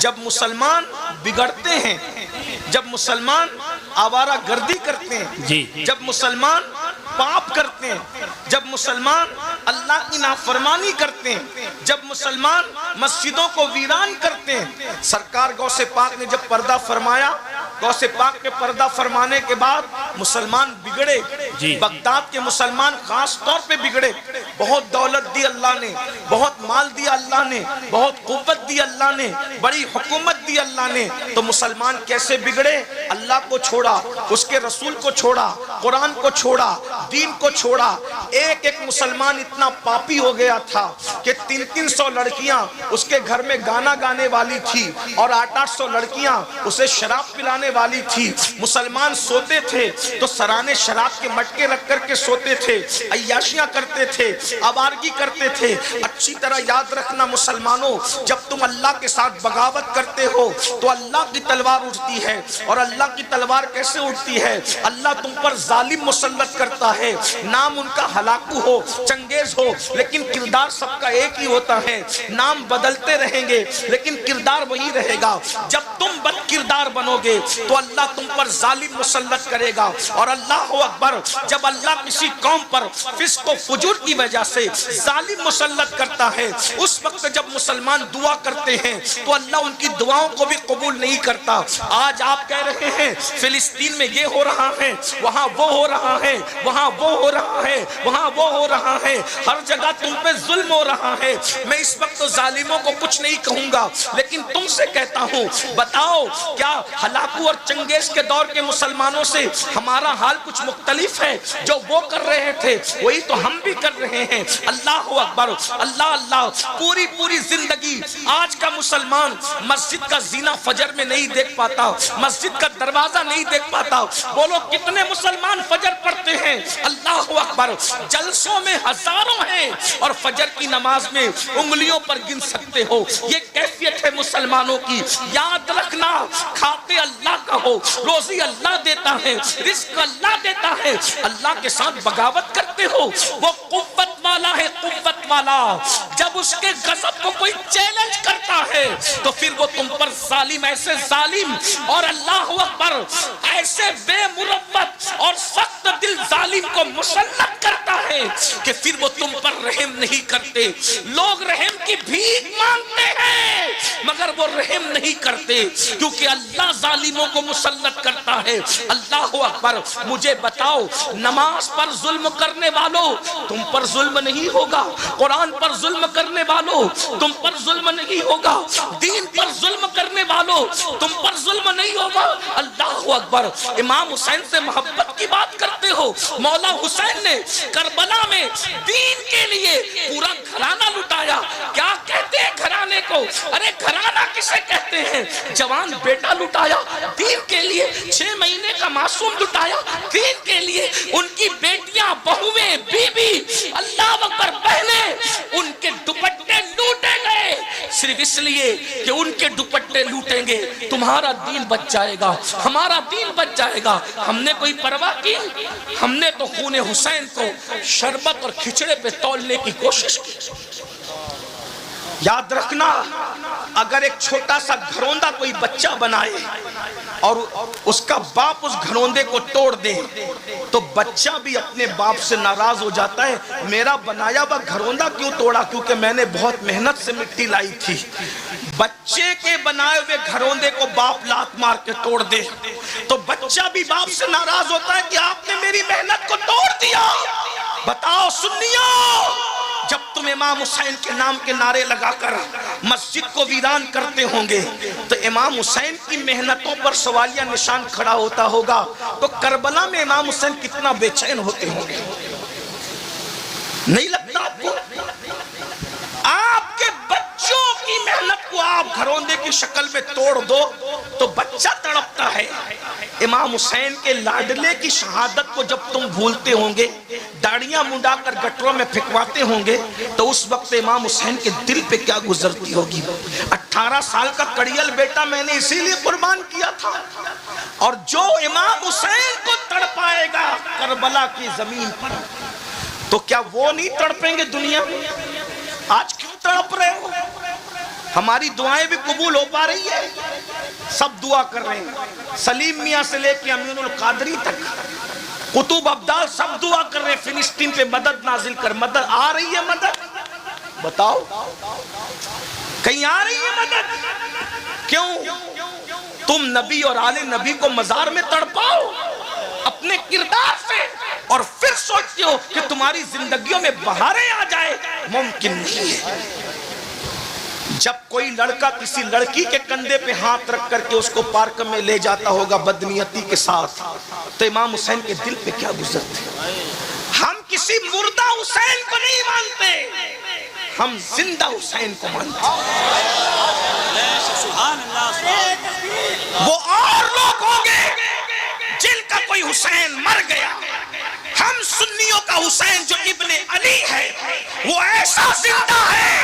جب مسلمان بگڑتے ہیں، جب مسلمان آوارہ گردی کرتے ہیں، جب مسلمان پاپ کرتے ہیں، جب مسلمان اللہ کی نافرمانی کرتے ہیں، جب مسلمان مسجدوں کو ویران کرتے ہیں، سرکار غوث پاک نے جب پردہ فرمایا، غوث پاک کے پردہ فرمانے کے بعد مسلمان بگڑے، بغداد کے مسلمان خاص طور پہ بگڑے۔ بہت دولت دی اللہ نے، بہت مال دیا اللہ نے، بہت قوت دی اللہ نے، بڑی حکومت دی اللہ نے، تو مسلمان کیسے بگڑے؟ اللہ کو چھوڑا، اس کے رسول کو چھوڑا، قرآن کو چھوڑا، دین کو چھوڑا۔ ایک ایک مسلمان اتنا پاپی ہو گیا تھا کہ 300 لڑکیاں اس کے گھر میں گانا گانے والی تھی اور 800 لڑکیاں اسے شراب پلانے والی تھی۔ مسلمان سوتے تھے تو سرانے شراب کے مٹکے رکھ کر کے سوتے تھے، عیاشیاں کرتے تھے، آوارگی کرتے تھے۔ اچھی طرح یاد رکھنا مسلمانوں، جب تم اللہ کے ساتھ بغاوت کرتے ہو تو اللہ کی تلوار اٹھتی ہے، اور اللہ کی تلوار کیسے اٹھتی ہے؟ اللہ تم پر ظالم مسلط کرتا ہے، نام ان کا ہلاکو ہو، چنگیز ہو، لیکن کردار سب کا ایک ہی ہوتا ہے۔ نام بدلتے رہیں گے لیکن کردار وہی رہے گا۔ جب تم بد کردار بنو گے تو اللہ تم پر ظالم مسلط کرے گا۔ اور اللہ اکبر، جب اللہ کسی قوم پر فسق و فجور کی وجہ سے ظالم مسلط کرتا ہے، اس وقت جب مسلمان دعا کرتے ہیں تو اللہ ان کی دعاؤں کو بھی قبول نہیں کرتا۔ آج آپ کہہ رہے ہیں فلسطین میں یہ ہو رہا ہے، وہاں وہ ہو رہا ہے، وہاں وہ ہو رہا ہے، وہاں وہ ہو رہا ہے، ہر جگہ تم پہ ظلم ہو رہا ہے۔ میں اس وقت ظالموں کو کچھ نہیں کہوں گا، لیکن تم سے کہتا ہوں، بتاؤ کیا ہلاکو اور چنگیز کے دور کے مسلمانوں سے ہمارا حال کچھ مختلف ہے؟ جو وہ کر رہے تھے وہی تو ہم بھی کر رہے ہیں۔ اللہ اکبر، اللہ اللہ۔ پوری زندگی آج کا مسلمان مسجد کا زینہ فجر میں نہیں دیکھ پاتا، مسجد کا دروازہ نہیں دیکھ پاتا۔ بولو کتنے مسلمان فجر پڑھتے ہیں؟ اللہ اکبر، جلسوں میں ہزاروں ہیں اور فجر کی نماز میں انگلیوں پر گن سکتے ہو۔ یہ کیفیت ہے مسلمانوں کی۔ یاد رکھنا، کھاتے اللہ کا ہو، روزی اللہ دیتا ہے، رزق اللہ دیتا ہے، اللہ کے ساتھ بغاوت کرتے ہو، وہ قوت والا ہے، قوت والا۔ جب اس کے غضب کو کوئی چیلنج کرتا ہے تو پھر وہ تم پر ظالم، ایسے ظالم اور اللہ اکبر ایسے بے مروت اور سخت دل ظالم کو مسلط کرتا ہے کہ پھر وہ تم پر رحم نہیں کرتے۔ لوگ رحم کی بھیک مانگتے ہیں مگر وہ رحم نہیں کرتے، کیونکہ اللہ ظالموں کو مسلط کرتا ہے۔ اللہ اکبر۔ مجھے بتاؤ، نماز پر ظلم کرنے والوں تم پر ظلم نہیں ہوگا، قرآن پر ظلم کرنے والوں تم پر ظلم نہیں ہوگا، دین پر ظلم کرنے والوں تم پر ظلم نہیں ہوگا۔ اللہ اکبر۔ امام حسین سے محبت کی بات کرتے ہو، مولا حسین نے کربلا میں دین کے لیے پورا گھرانہ لٹایا۔ کیا کہتے ہیں گھرانے کو؟ ارے گھرانہ کسے کہتے ہیں؟ جوان بیٹا لٹایا دین کے لیے، 6 مہینے کا معصوم لٹایا دین کے لیے، ان کی بیٹیاں، بہویں، بیوی، اللہ اکبر، بہنیں، ان کے دوپٹے لوٹے گئے صرف اس لیے کہ ان کے دوپٹے لوٹیں گے تمہارا دین بچ جائے گا، ہمارا دین بچ جائے گا۔ ہم نے کوئی پرواہ کی؟ ہم نے تو خون حسین کو شربت اور کھچڑے پہ تولنے کی کوشش کی۔ یاد رکھنا، اگر ایک چھوٹا سا گھروندہ کوئی بچہ بنائے اور اس کا باپ اس گھروندے کو توڑ دے تو بچہ بھی اپنے باپ سے ناراض ہو جاتا ہے، میرا بنایا ہوا گھروندہ کیوں توڑا؟ کیونکہ میں نے بہت محنت سے مٹی لائی تھی۔ بچے کے بنائے ہوئے گھروندے کو باپ لات مار کے توڑ دے تو بچہ بھی باپ سے ناراض ہوتا ہے کہ آپ نے میری محنت کو توڑ دیا۔ بتاؤ سنیو، جب تم امام حسین کے نام کے نعرے لگا کر مسجد کو ویران کرتے ہوں گے تو امام حسین کی محنتوں پر سوالیہ نشان کھڑا ہوتا ہوگا، تو کربلا میں امام حسین کتنا بے چین ہوتے ہوں گے۔ نہیں لگتا آپ کو؟ آپ کے بچوں کی محنت کو آپ گھروندے کی شکل میں توڑ دو تو بچہ تڑپتا ہے۔ امام حسین کے لاڈلے کی شہادت کو جب تم بھولتے ہوں گے، داڑیاں منڈا کر گٹروں میں پھینکواتے ہوں گے، تو اس وقت امام حسین کے دل پہ کیا گزرتی ہوگی؟ 18 سال کا کڑیل بیٹا میں نے اسی لیے قربان کیا تھا۔ اور جو امام حسین کو تڑپائے گا کربلا کی زمین پر، تو کیا وہ نہیں تڑپیں گے دنیا میں؟ آج کیوں تڑپ رہے ہو؟ ہماری دعائیں بھی قبول ہو پا رہی ہے؟ سب دعا کر رہے ہیں، سلیم میاں سے لے کے امین القادری تک، قطب ابدال سب دعا کر رہے ہیں فلسطین پہ مدد نازل کر۔ مدد آ رہی ہے؟ مدد بتاؤ کہیں آ رہی ہے مدد؟ کیوں؟ تم نبی اور آل نبی کو مزار میں تڑپاؤ اپنے کردار سے، اور پھر سوچتے ہو کہ تمہاری زندگیوں میں بہاریں آ جائے، ممکن نہیں ہے۔ جب کوئی لڑکا کسی لڑکی کے کندھے پہ ہاتھ رکھ کر کے اس کو پارک میں لے جاتا ہوگا بدنیتی کے ساتھ، تو امام حسین کے دل پہ کیا گزرتے؟ ہم کسی مردہ حسین کو نہیں مانتے، ہم زندہ حسین کو مانتے ہیں۔ وہ اور لوگ ہوں گے جن کا کوئی حسین مر گیا، ہم سنیوں کا حسین جو ابن علی ہے وہ ایسا زندہ ہے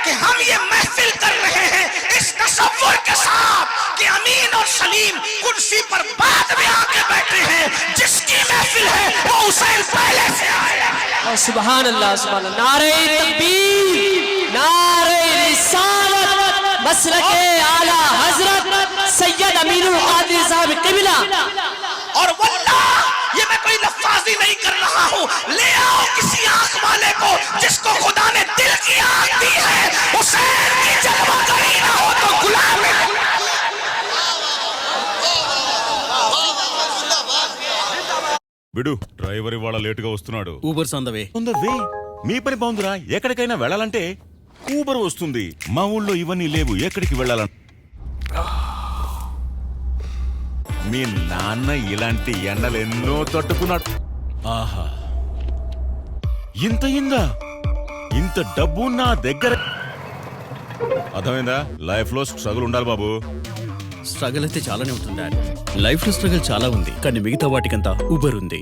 کہ ہم یہ محفل کر رہے ہیں اس تصور کے ساتھ کہ امین اور سلیم کرسی پر بعد میں آ کے بیٹھے ہیں، جس کی محفل ہے وہ حسین پہلے سے آیا ہے۔ سبحان اللہ، سبحان اللہ، نعرہ تکبیر، نعرہ رسالت، مسلک اعلیٰ حضرت سید امین القادری صاحب قبلہ۔ اور واللہ یہ میں کوئی لفاظی نہیں کر رہا ہوں، لے آؤ کسی آنکھ والے کو جس کو خدا نے دل کی آنکھ دی ہے، حسین کی جلوہ گری نہ ہو تو غلام ہے۔ బిడు డ్రైవర్ ఇవాళ లేటుగా వస్తున్నాడు. Ubers on the way. On the way? మీ పని బాగుందిరా, ఎక్కడికైనా వెళ్ళాలంటే ఊబర్ వస్తుంది. మా ఊళ్ళో ఇవన్నీ లేవు, ఎక్కడికి వెళ్ళాలంటే మీ నాన్న ఇలాంటి ఎండలు ఎన్నో తట్టుకున్నాడు. ఆహా, ఇంత ఇంత డబ్బు నా దగ్గర. అర్థమైందా? లైఫ్ లో స్ట్రగుల్ ఉండాలి బాబు. స్ట్రగల్ అయితే చాలానే ఉంటుంది డాడ్. లైఫ్ లో స్ట్రగల్ చాలా ఉంది, కానీ మిగతా వాటికంతా ఊబర్ ఉంది.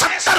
70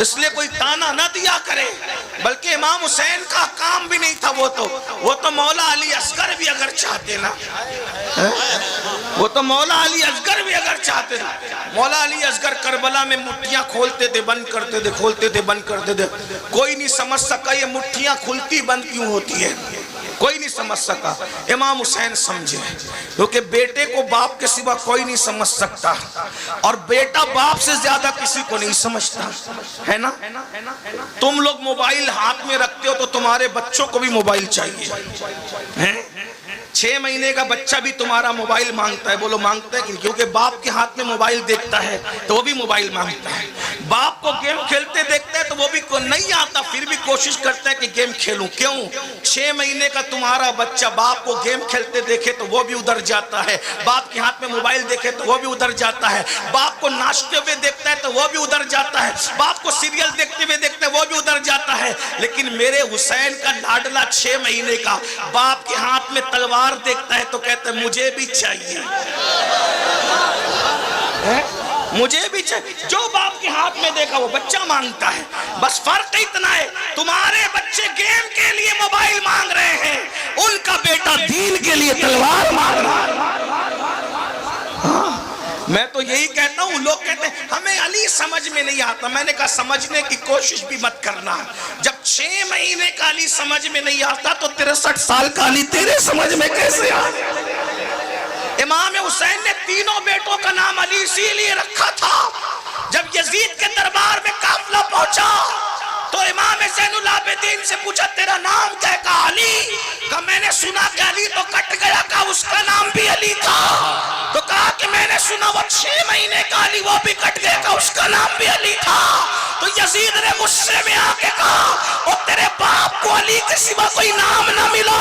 اس لیے کوئی تانا نہ دیا کرے. بلکہ امام حسین کا کام بھی نہیں تھا. وہ تو مولا علی اصغر بھی اگر چاہتے نا, وہ تو مولا علی اصغر بھی اگر چاہتے نا, مولا علی اصغر کربلا میں مٹھیاں کھولتے تھے بند کرتے تھے, کھولتے تھے بند کرتے تھے. کوئی نہیں سمجھ سکا یہ مٹھیاں کھلتی بند کیوں ہوتی ہے, کوئی نہیں سمجھ سکا. امام حسین سمجھے, کیونکہ بیٹے کو باپ کے سوا کوئی نہیں سمجھ سکتا, اور بیٹا باپ سے زیادہ کسی کو نہیں سمجھتا ہے نا. تم لوگ موبائل ہاتھ میں رکھتے ہو تو تمہارے بچوں کو بھی موبائل چاہیے. 6 مہینے کا بچہ بھی تمہارا موبائل مانگتا ہے. بولو مانگتا ہے کیونکہ باپ کے ہاتھ میں موبائل دیکھتا ہے تو وہ بھی موبائل مانگتا ہے. باپ کو گیم کھیلتے دیکھتا ہے تو وہ بھی نہیں آتا, پھر بھی کوشش کرتا ہے کہ گیم کھیلوں. کیوں؟ 6 مہینے کا تمہارا بچہ باپ کو گیم کھیلتے دیکھے تو وہ بھی ادھر جاتا ہے, باپ کے ہاتھ میں موبائل دیکھے تو وہ بھی ادھر جاتا ہے, باپ کو ناچتے ہوئے دیکھتا ہے تو وہ بھی ادھر جاتا ہے, باپ کو سیریل دیکھتے ہوئے دیکھتا ہے وہ بھی ادھر جاتا ہے. لیکن میرے حسین کا لاڈلا 6 مہینے کا باپ کے ہاتھ میں تلوار دیکھتا ہے تو کہتا ہے مجھے بھی چاہیے, مجھے بھی چاہیے. جو باپ کے ہاتھ میں دیکھا وہ بچہ مانگتا ہے. بس فرق اتنا ہے, تمہارے بچے گیم کے لیے موبائل مانگ رہے ہیں, ان کا بیٹا دین کے لیے تلوار مانگ رہا ہے. میں تو یہی کہتا ہوں, لوگ کہتے ہیں ہمیں علی سمجھ میں نہیں آتا. میں نے کہا سمجھنے کی کوشش بھی مت کرنا. جب 6 مہینے کا علی سمجھ میں نہیں آتا تو 63 سال کا علی تیرے سمجھ میں کیسے آتا؟ امام حسین نے تینوں بیٹوں کا نام علی اسی لیے رکھا تھا. جب یزید کے دربار میں قافلہ پہنچا تو امام زین العابدین سے پوچھا تیرا نام کیا ہے؟ کہا علی. کہا میں نے سنا کہ علی تو کٹ گیا. کہا اس کا نام بھی علی تھا. تو کہا کہ میں نے سنا وہ 6 مہینے کا علی وہ بھی کٹ گیا. کہا اس کا نام بھی علی تھا. تو یزید نے غصے میں آ کے کہا اور تیرے باپ کو علی کے سوا کوئی نام نہ ملا.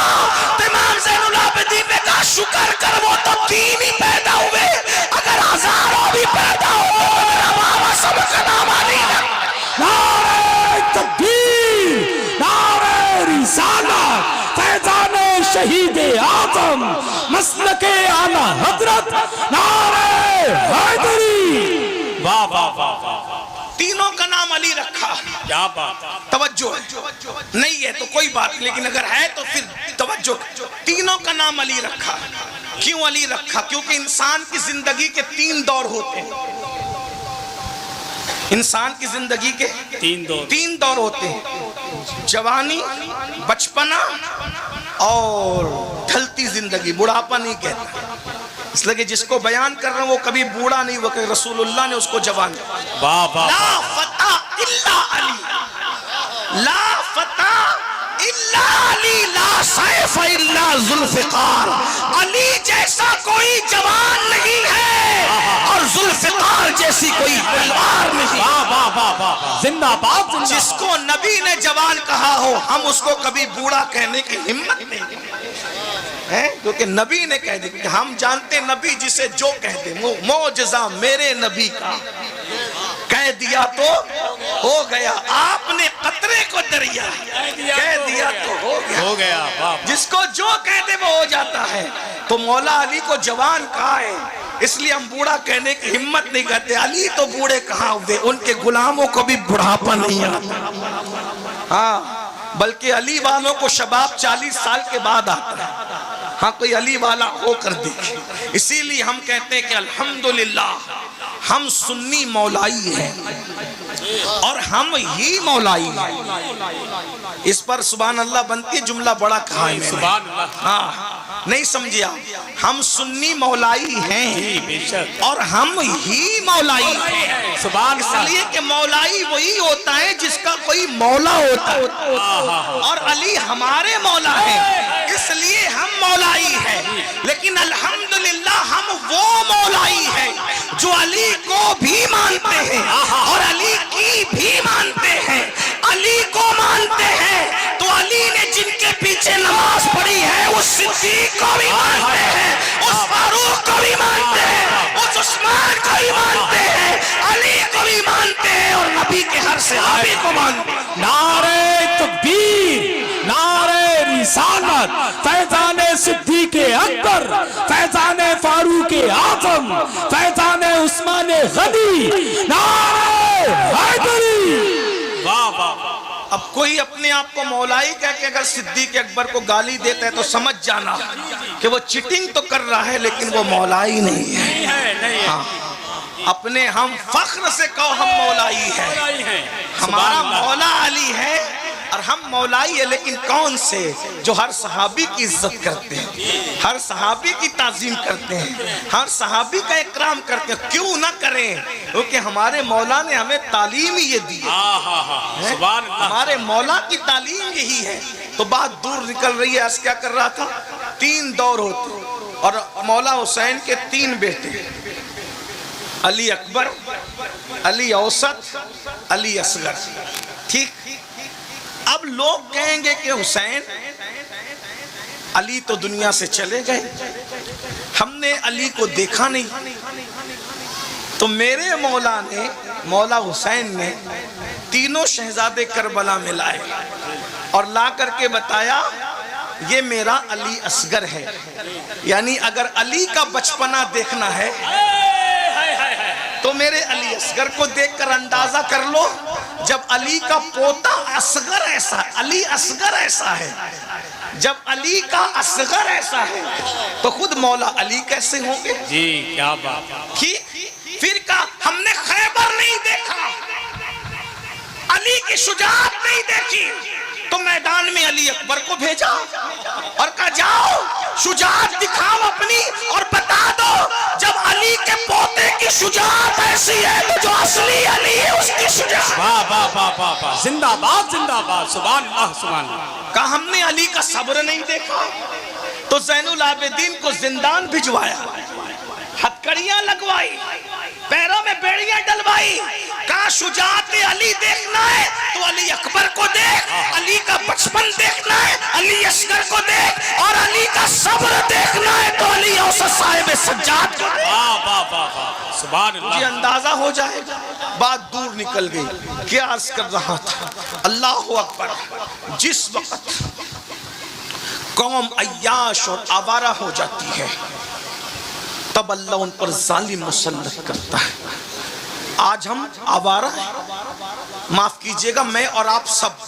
تو امام زین العابدین نے کہا شکر کر وہ تو 3 ہی پیدا ہوئے, اگر ہزاروں بھی پیدا ہوئے تو میرا بابا سب کا نام علی ہے. نعرہ تکبیر, نعرہ رسالت, فیضان شہید اعظم, مسلک اعلی حضرت, نعرہ حیدری. واہ واہ واہ واہ, تینوں کا نام علی رکھا. کیا بات ہے. توجہ نہیں ہے تو کوئی بات نہیں, لیکن اگر ہے تو پھر توجہ. تینوں کا نام علی رکھا. کیوں علی رکھا؟ کیونکہ انسان کی زندگی کے 3 دور ہوتے ہیں. انسان کی زندگی کے 3 دور ہوتے ہیں, جوانی, بچپنا اور ڈھلتی زندگی. بڑھاپا نہیں کہتا, اس لئے کہ جس کو بیان کر رہا ہوں وہ کبھی بوڑھا نہیں ہوا, کہ رسول اللہ نے اس کو جوان. لا فتح الا علی, لا فتح الا علی, لا سیف الا ذوالفقار. علی جیسا کوئی جوان نہیں ہے اور ذوالفقار جیسی کوئی تلوار نہیں. زندہ باد. جس کو نبی نے جوان کہا ہو ہم اس کو کبھی بوڑھا کہنے کی ہمت نہیں ہے, کیونکہ نبی نے کہہ دیا. کہ ہم جانتے نبی جسے جو کہتے, معجزہ میرے نبی کا کہہ دیا تو ہو گیا. آپ نے قطرے کو دریا کہہ دیا تو ہو گیا. جس کو جو کہتے وہ ہو جاتا ہے. تو مولا علی کو جوان کہا ہے, اس لیے ہم بوڑھا کہنے کی ہمت نہیں کرتے. علی تو بوڑھے کہاں ہوئے, ان کے غلاموں کو بھی بڑھاپا نہیں آتا. ہاں, بلکہ علی والوں کو شباب 40 سال کے بعد آتا ہے. ہاں, کوئی علی والا ہو کر دیکھے. اسی لیے ہم کہتے ہیں کہ الحمدللہ ہم سنی مولائی ہیں اور ہم ہی مولائی ہیں. اس پر سبحان اللہ بنتی ہے, جملہ بڑا کہا ہے میں نے. ہاں, نہیں سمجھے آپ, ہم سنی مولائی ہیں اور ہم ہی مولائی ہیں. اس لیے کہ مولائی وہی ہوتا ہے جس کا کوئی مولا ہوتا ہے, اور علی ہمارے مولا ہیں اس لیے ہم مولائی ہیں. لیکن الحمدللہ ہم وہ مولائی ہیں جو علی کو بھی مانتے ہیں اور علی کی بھی مانتے ہیں. علی کو مانتے ہیں تو علی نے جن کے پیچھے نماز پڑھی ہے اس صدیق کو بھی مانتے ہیں, اس فاروق کو بھی مانتے ہیں, اس عثمان کو بھی مانتے ہیں, علی کو بھی مانتے ہیں اور نبی کے ہر صحابی کو مانتے ہیں. نعرہ تکبیر, نعرہ رسالت, فیضان صدیق اکبر, فیضان فاروق اعظم, فیضان عثمان غنی, نعرہ حیدری. اب کوئی اپنے آپ کو مولائی کہہ کے اگر صدیق اکبر کو گالی دیتا ہے تو سمجھ جانا کہ وہ چیٹنگ تو کر رہا ہے لیکن وہ مولائی نہیں ہے. ہاں اپنے ہم فخر سے کہو ہم مولائی ہیں. ہمارا مولا علی ہے اور ہم مولائی ہے، لیکن کون سے؟ جو ہر صحابی کی عزت کرتے ہیں، ہر صحابی کی تعظیم کرتے ہیں، ہر صحابی کا اکرام کرتے ہیں. کیوں نہ کریں؟ کیونکہ ہمارے مولا نے ہمیں تعلیم ہی یہ دی ہے. ہمارے مولا کی تعلیم یہی ہے. تو بات دور نکل رہی ہے. اس کیا کر رہا تھا؟ 3 دور ہوتے اور مولا حسین کے 3 بیٹے، علی اکبر، علی اوسط، علی اصغر. ٹھیک. اب لوگ کہیں گے کہ حسین علی تو دنیا سے چلے گئے، ہم نے علی کو دیکھا نہیں. تو میرے مولا نے، مولا حسین نے 3 شہزادے کربلا میں لائے اور لا کر کے بتایا یہ میرا علی اصغر ہے. یعنی اگر علی کا بچپنا دیکھنا ہے تو میرے علی اصغر کو دیکھ کر اندازہ کر لو. جب علی کا پوتا اصغر ایسا، علی اصغر ایسا ہے، جب علی کا اصغر ایسا ہے تو خود مولا علی کیسے ہوں گے؟ جی کیا بات. پھر کہا ہم نے خیبر نہیں دیکھا، علی کی شجاعت نہیں دیکھی، تو میدان میں علی اکبر کو بھیجا اور کہا جاؤ شجاعت دکھاؤ اپنی اور بتا دو جب علی کے پوتے کی شجاعت ایسی ہے تو جو اصلی علی ہے اس کی شجاعت. واہ واہ واہ واہ واہ، زندہ باد زندہ باد، سبحان اللہ سبحان اللہ. کہا ہم نے علی کا صبر نہیں دیکھا. تو زین العابدین کو زندان بھجوایا، ہتھکڑیاں لگوائی، پیروں میں بیڑیاں ڈلوائی. کہا شجاعت علی دیکھنا ہے تو علی اکبر کو دیکھ، علی کا بچپن دیکھنا ہے علی اصغر کو دیکھ، اور علی کا صبر دیکھنا ہے تو علی اوسط صاحب سجاد کو دیکھ. واہ واہ واہ واہ، سبحان اللہ. یہ اندازہ ہو جائے گا. بات دور نکل گئی. کیا عرض کر رہا تھا؟ اللہ اکبر. جس وقت قوم عیاش اور آوارہ ہو جاتی ہے تب اللہ ان پر ظالم مسلط کرتا ہے. آج ہم آوارہ ہیں. معاف کیجئے گا میں اور آپ سب.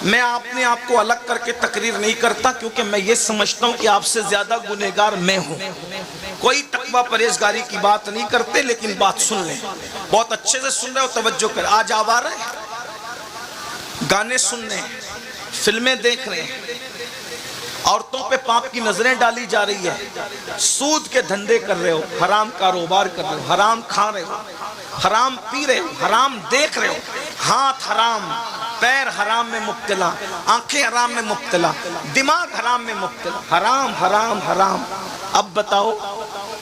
میں اپنے آپ کو الگ کر کے تقریر نہیں کرتا کیونکہ میں یہ سمجھتا ہوں کہ آپ سے زیادہ گنہگار میں ہوں. کوئی تقوی پرہیزگاری کی بات نہیں کرتے، لیکن بات سن لیں، بہت اچھے سے سن رہے ہو، توجہ کر. آج آوارہ ہیں، گانے سن رہے ہیں، فلمیں دیکھ رہے ہیں، عورتوں پہ پاپ کی نظریں ڈالی جا رہی ہے، سود کے دھندے کر رہے ہو، حرام کاروبار کر رہے ہو، حرام کھا رہے ہو، حرام پی رہے ہو، حرام دیکھ رہے ہو، ہاتھ حرام، پیر حرام میں مبتلا، آنکھیں حرام میں مبتلا، دماغ حرام میں مبتلا، حرام حرام حرام. اب بتاؤ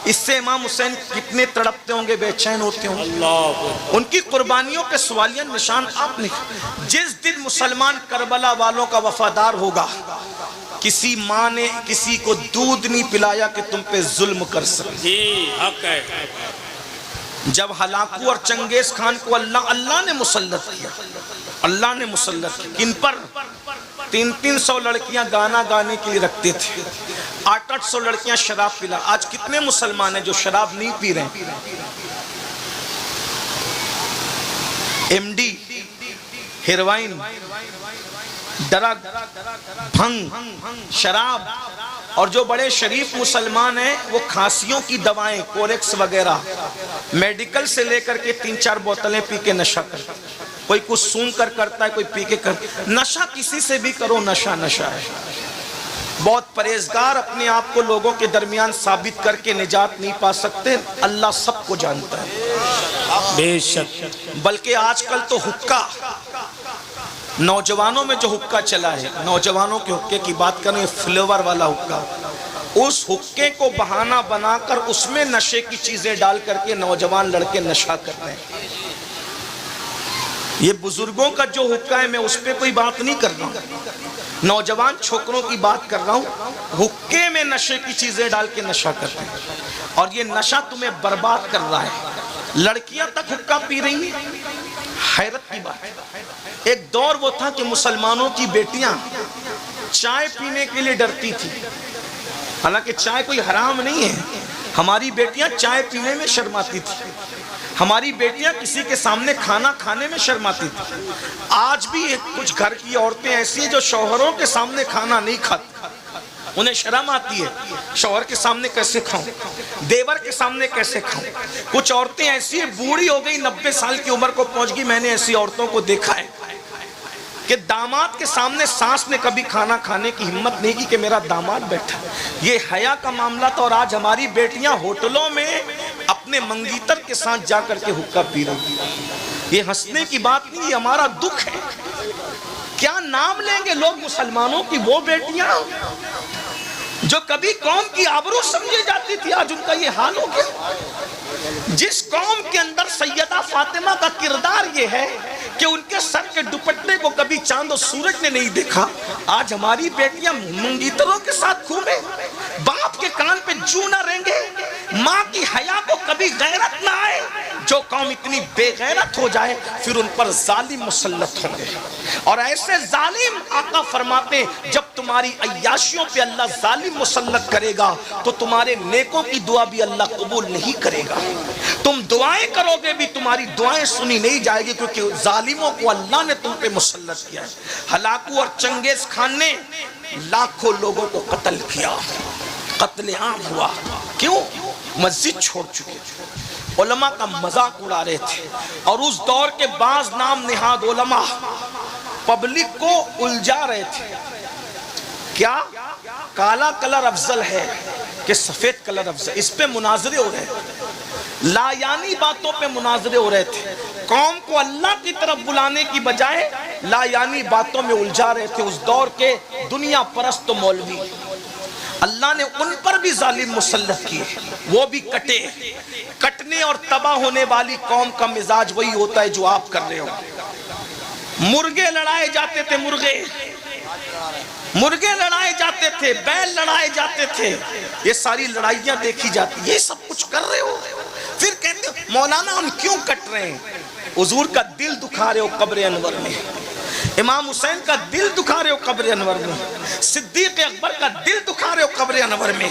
اس سے امام حسین کتنے تڑپتے ہوں گے، بے چین ہوتے ہوں گے. ان کی قربانیوں کے سوالیہ نشان آپ نے. جس دن مسلمان کربلا والوں کا وفادار ہوگا، کسی ماں نے کسی کو دودھ نہیں پلایا کہ تم پہ ظلم کر سکے. جی حق ہے. جب ہلاکو اور چنگیز خان کو اللہ نے مسلط کیا، اللہ نے مسلط کیا. کن پر؟ 300 لڑکیاں گانا گانے کے لیے رکھتے تھے، 800 لڑکیاں شراب پلا. آج کتنے مسلمان ہیں جو شراب نہیں پی رہے ہیں؟ ایم ڈی، ہیروائن، ڈرگ، بھنگ، شراب. اور جو بڑے شریف مسلمان ہیں وہ کھانسیوں کی دوائیں، کورکس وغیرہ، میڈیکل سے لے کر کے 3-4 بوتلیں پی کے نشہ کرتا ہے. کوئی کچھ سون کر کرتا ہے، کوئی پی کے کرتا ہے. نشہ کسی سے بھی کرو، نشہ نشہ ہے. بہت پرہیزگار اپنے آپ کو لوگوں کے درمیان ثابت کر کے نجات نہیں پا سکتے. اللہ سب کو جانتا ہے بے شک. بلکہ آج کل تو حقہ، نوجوانوں میں جو حقہ چلا ہے، نوجوانوں کے حقے کی بات کریں، فلیور والا حقہ، اس حقے کو بہانہ بنا کر اس میں نشے کی چیزیں ڈال کر کے نوجوان لڑکے نشہ کر رہے ہیں. یہ بزرگوں کا جو حقہ ہے میں اس پہ کوئی بات نہیں کر رہا ہوں، نوجوان چھوکروں کی بات کر رہا ہوں. حقے میں نشے کی چیزیں ڈال کے نشہ کرتے ہیں اور یہ نشہ تمہیں برباد کر رہا ہے. لڑکیاں تک حقہ پی رہی ہیں. حیرت کی بات. ایک دور وہ تھا کہ مسلمانوں کی بیٹیاں چائے پینے کے لیے ڈرتی تھی. حالانکہ چائے کوئی حرام نہیں ہے، ہماری بیٹیاں چائے پینے میں شرماتی تھی. ہماری بیٹیاں کسی کے سامنے کھانا کھانے میں شرماتی تھی. آج بھی کچھ گھر کی عورتیں ایسی ہیں جو شوہروں کے سامنے کھانا نہیں کھاتی, انہیں شرم آتی ہے شوہر کے سامنے کیسے کھاؤں, دیور کے سامنے کیسے کھاؤں. کچھ عورتیں ایسی ہیں بوڑھی ہو گئی 90 سال کی عمر کو پہنچ گئی, میں نے ایسی عورتوں کو دیکھا ہے کہ داماد کے سامنے ساس نے کبھی کھانا کھانے کی ہمت نہیں کی کہ میرا داماد بیٹھا. یہ حیا کا معاملہ تھا, اور آج ہماری بیٹیاں ہوٹلوں میں اپنے منگیتر کے ساتھ جا کر کے حقہ پی رہی ہیں. یہ ہنسنے کی بات نہیں, یہ ہمارا دکھ ہے. کیا نام لیں گے لوگ مسلمانوں کی وہ بیٹیاں جو کبھی قوم کی آبرو سمجھی جاتی تھی, آج ان کا یہ حال ہو گیا. جس قوم کے اندر سیدہ فاطمہ کا کردار یہ ہے کہ ان کے سر کے دوپٹے کو کبھی چاند و سورج نے نہیں دیکھا, آج ہماری بیٹیاں منگیتروں کے ساتھ گھومے, باپ کے کان پہ جو نہ رینگے, ماں کی حیا کو کبھی غیرت نہ آئے. جو قوم اتنی بے غیرت ہو جائے پھر ان پر ظالم مسلط ہوں گے, اور ایسے ظالم آقا فرماتے جب تمہاری عیاشیوں پہ اللہ ظالم مسلط کرے گا تو تمہارے نیکوں کی دعا بھی اللہ قبول نہیں کرے گا. تم دعائیں کرو گے بھی تمہاری دعائیں سنی نہیں جائے گی, کیونکہ ظالموں کو اللہ نے تم پہ مسلط کیا ہے. ہلاکو اور چنگیز خان نے لاکھوں لوگوں کو قتل کیا, قتل عام ہوا. کیوں؟ مسجد چھوڑ چکے, علماء کا مذاق اڑا رہے تھے. اور اس دور کے بعض نام نہاد علماء پبلک کو الجھا رہے تھے. کیا کالا کلر افضل ہے کہ سفید کلر افضل, اس پہ مناظرے ہو رہے تھے, لا یعنی باتوں پہ مناظرے ہو رہے تھے. قوم کو اللہ کی طرف بلانے کی بجائے لا یعنی باتوں میں الجھا رہے تھے. اس دور کے دنیا پرست مولوی, اللہ نے ان پر بھی ظالم مسلط کیے, وہ بھی کٹے. کٹنے اور تباہ ہونے والی قوم کا مزاج وہی ہوتا ہے جو آپ کر رہے ہو. مرغے لڑائے جاتے تھے, مرغے لڑائے جاتے تھے, بیل لڑائے جاتے تھے, یہ ساری لڑائیاں دیکھی جاتی. یہ سب کچھ کر رہے ہو, پھر کہتے ہو مولانا ہم کیوں کٹ رہے ہیں. حضور کا دل دکھا رہے ہو قبر انور میں, امام حسین کا دل دکھا رہے ہو قبر انور میں, صدیق اکبر کا دل دکھا رہے ہو قبر انور میں,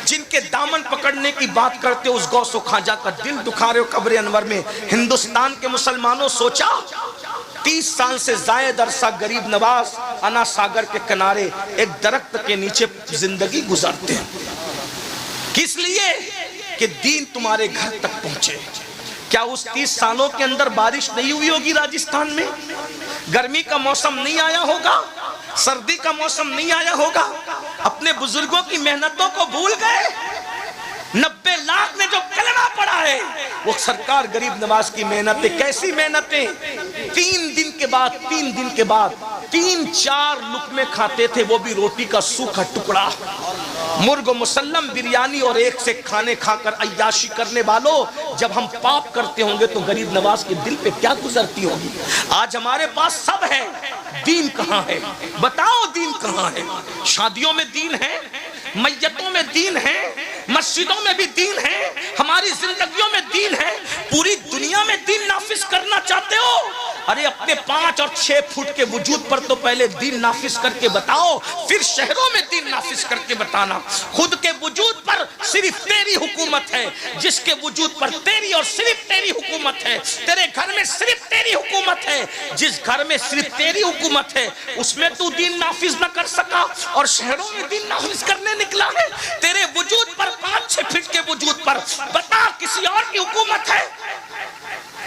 جن کے دامن پکڑنے کی بات کرتے ہو اس غوث و خواجہ کا دل دکھا رہے ہو قبر انور میں. ہندوستان کے مسلمانوں سوچا 30 سال سے زائد عرصہ غریب نواز انا ساگر کے کنارے ایک درخت کے نیچے زندگی گزارتے ہیں, کس لیے کہ دین تمہارے گھر تک پہنچے. کیا اس 30 سالوں کے اندر بارش نہیں ہوئی ہوگی راجستھان میں, گرمی کا موسم نہیں آیا ہوگا, سردی کا موسم نہیں آیا ہوگا. اپنے بزرگوں کی محنتوں کو بھول گئے. 90 لاکھ نے جو کلمہ پڑھا ہے وہ سرکار غریب نواز کی محنتیں. کیسی محنتیں, 3 دن کے بعد 3-4 لقمے کھاتے تھے, وہ بھی روٹی کا سوکھا ٹکڑا. مرغ مسلم بریانی اور ایک سے کھانے کھا کر عیاشی کرنے والوں, جب ہم پاپ کرتے ہوں گے تو غریب نواز کے دل پہ کیا گزرتی ہوگی. آج ہمارے پاس سب ہے, دین کہاں ہے؟ بتاؤ دین کہاں ہے. شادیوں میں دین ہے, میتوں میں دین ہے, مسجدوں میں بھی دین ہے, ہماری زندگیوں میں دین ہے. پوری دنیا میں دین نافذ کرنا چاہتے ہو, ارے اپنے 5 اور 6 فٹ کے وجود پر تو پہلے دین نافذ کر کے بتاؤ, پھر شہروں میں دین نافذ کر کے بتانا. خود کے وجود پر صرف تیری حکومت ہے, جس کے وجود پر تیری اور صرف تیری حکومت ہے. تیرے گھر میں صرف تیری حکومت ہے, جس گھر میں صرف تیری حکومت ہے اس میں تو دین نافذ نہ کر سکا اور شہروں میں دین نافذ کرنے نکلا ہے. تیرے وجود پر 5-6 فٹ کے وجود پر بتا کسی اور کی حکومت ہے.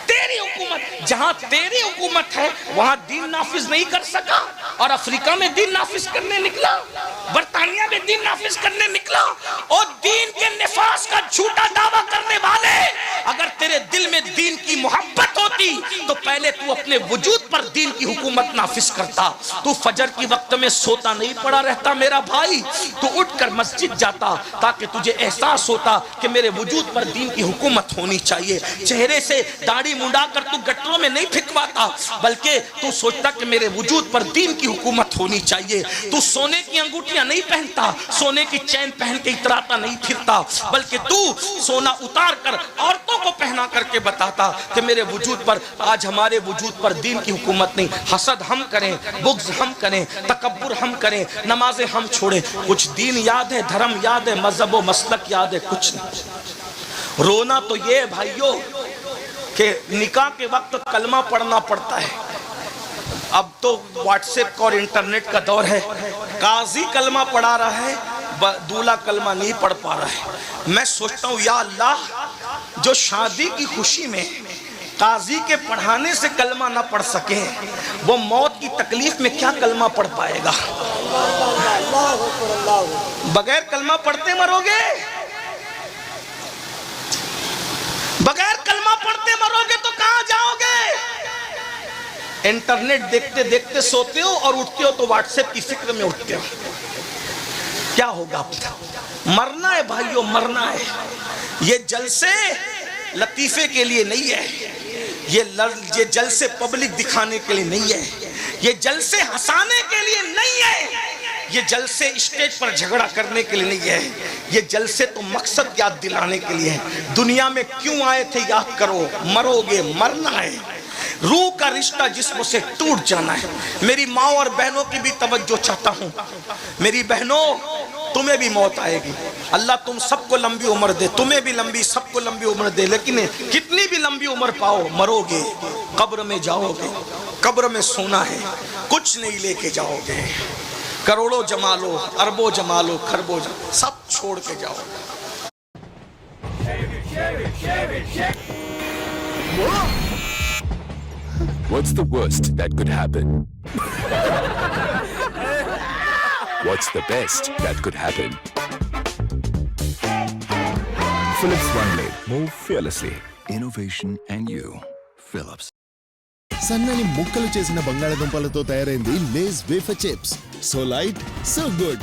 تیری حکومت, جہاں تیری حکومت ہے وہاں دین نافذ نہیں کر سکا, اور افریقہ میں دین نافذ کرنے نکلا, برطانیہ میں دین نافذ کرنے نکلا. اور دین کے نفاذ کا جھوٹا دعویٰ کرنے والے, اگر تیرے دل میں دین کی محبت ہوتی تو پہلے تو اپنے وجود پر دین کی حکومت نافذ کرتا. تو فجر کی وقت میں سوتا نہیں پڑا رہتا میرا بھائی, تو اٹھ کر مسجد جاتا تاکہ تجھے احساس ہوتا کہ میرے وجود پر دین کی حکومت ہونی چاہیے. چہرے سے داڑھی منڈا کر تو گٹروں میں نہیں پھینکواتا, بلکہ تو سوچتا کہ میرے وجود پر دین کی حکومت ہونی چاہیے. تو سونے کی انگوٹیاں نہیں پہنتا, سونے کی چین پہن کے اتراتا نہیں پھرتا, بلکہ تو سونا اتار کر عورتوں کو پہنا کر کے بتاتا کہ میرے وجود پر, آج ہمارے وجود پر دین کی حکومت نہیں. حسد ہم کریں, بغض ہم کریں, تکبر ہم کریں, نمازیں ہم چھوڑیں, کچھ دین یاد ہے, دھرم یاد ہے, مذہب و مسلک یاد ہے, کچھ نہیں. رونا تو یہ ہے بھائیو, کہ نکاح کے وقت کلمہ پڑھنا پڑتا ہے. اب تو واٹس ایپ اور انٹرنیٹ کا دور ہے. قاضی کلمہ پڑھا رہا ہے, دولہا کلمہ نہیں پڑھ پا رہا ہے. میں سوچتا ہوں یا اللہ, جو شادی کی خوشی میں قاضی کے پڑھانے سے کلمہ نہ پڑھ سکے, وہ موت کی تکلیف میں کیا کلمہ پڑھ پائے گا؟ بغیر کلمہ پڑھتے مرو گے, بغیر کلمہ پڑھتے مرو گے تو کہاں جاؤ گے؟ انٹرنیٹ دیکھتے دیکھتے سوتے ہو اور اٹھتے ہو تو واٹس ایپ کی فکر میں اٹھتے ہو. کیا ہوگا؟ مرنا ہے بھائیو, مرنا ہے. یہ جلسے لطیفے کے لیے نہیں ہے, یہ جلسے پبلک دکھانے کے لیے نہیں ہے, یہ جلسے ہنسانے کے لیے نہیں ہے, یہ جلسے اسٹیج پر جھگڑا کرنے کے لیے نہیں ہے. یہ جلسے تو مقصد یاد دلانے کے لیے ہے. دنیا میں کیوں آئے تھے یاد کرو, مرو گے, مرنا ہے. روح کا رشتہ جسم سے ٹوٹ جانا ہے. میری ماں اور بہنوں کی بھی توجہ چاہتا ہوں. میری بہنوں, تمہیں بھی موت آئے گی. اللہ تم سب کو لمبی عمر دے, تمہیں بھی لمبی, سب کو لمبی عمر دے. لیکن کتنی بھی لمبی عمر پاؤ, مرو گے, قبر میں جاؤ گے. قبر میں سونا ہے, کچھ نہیں لے کے جاؤ گے. کروڑوں جما لو, اربوں جما لو, خربوں جما لو, سب چھوڑ کے جاؤ گے. What's the worst that could happen? What's the best that could happen? Philips OneBlade. Move fearlessly. Innovation and you. Philips. సన్నని ముక్కలు చేసిన బంగాళదుంపలతో తయారైంది Lay's wafer chips. So light, so good.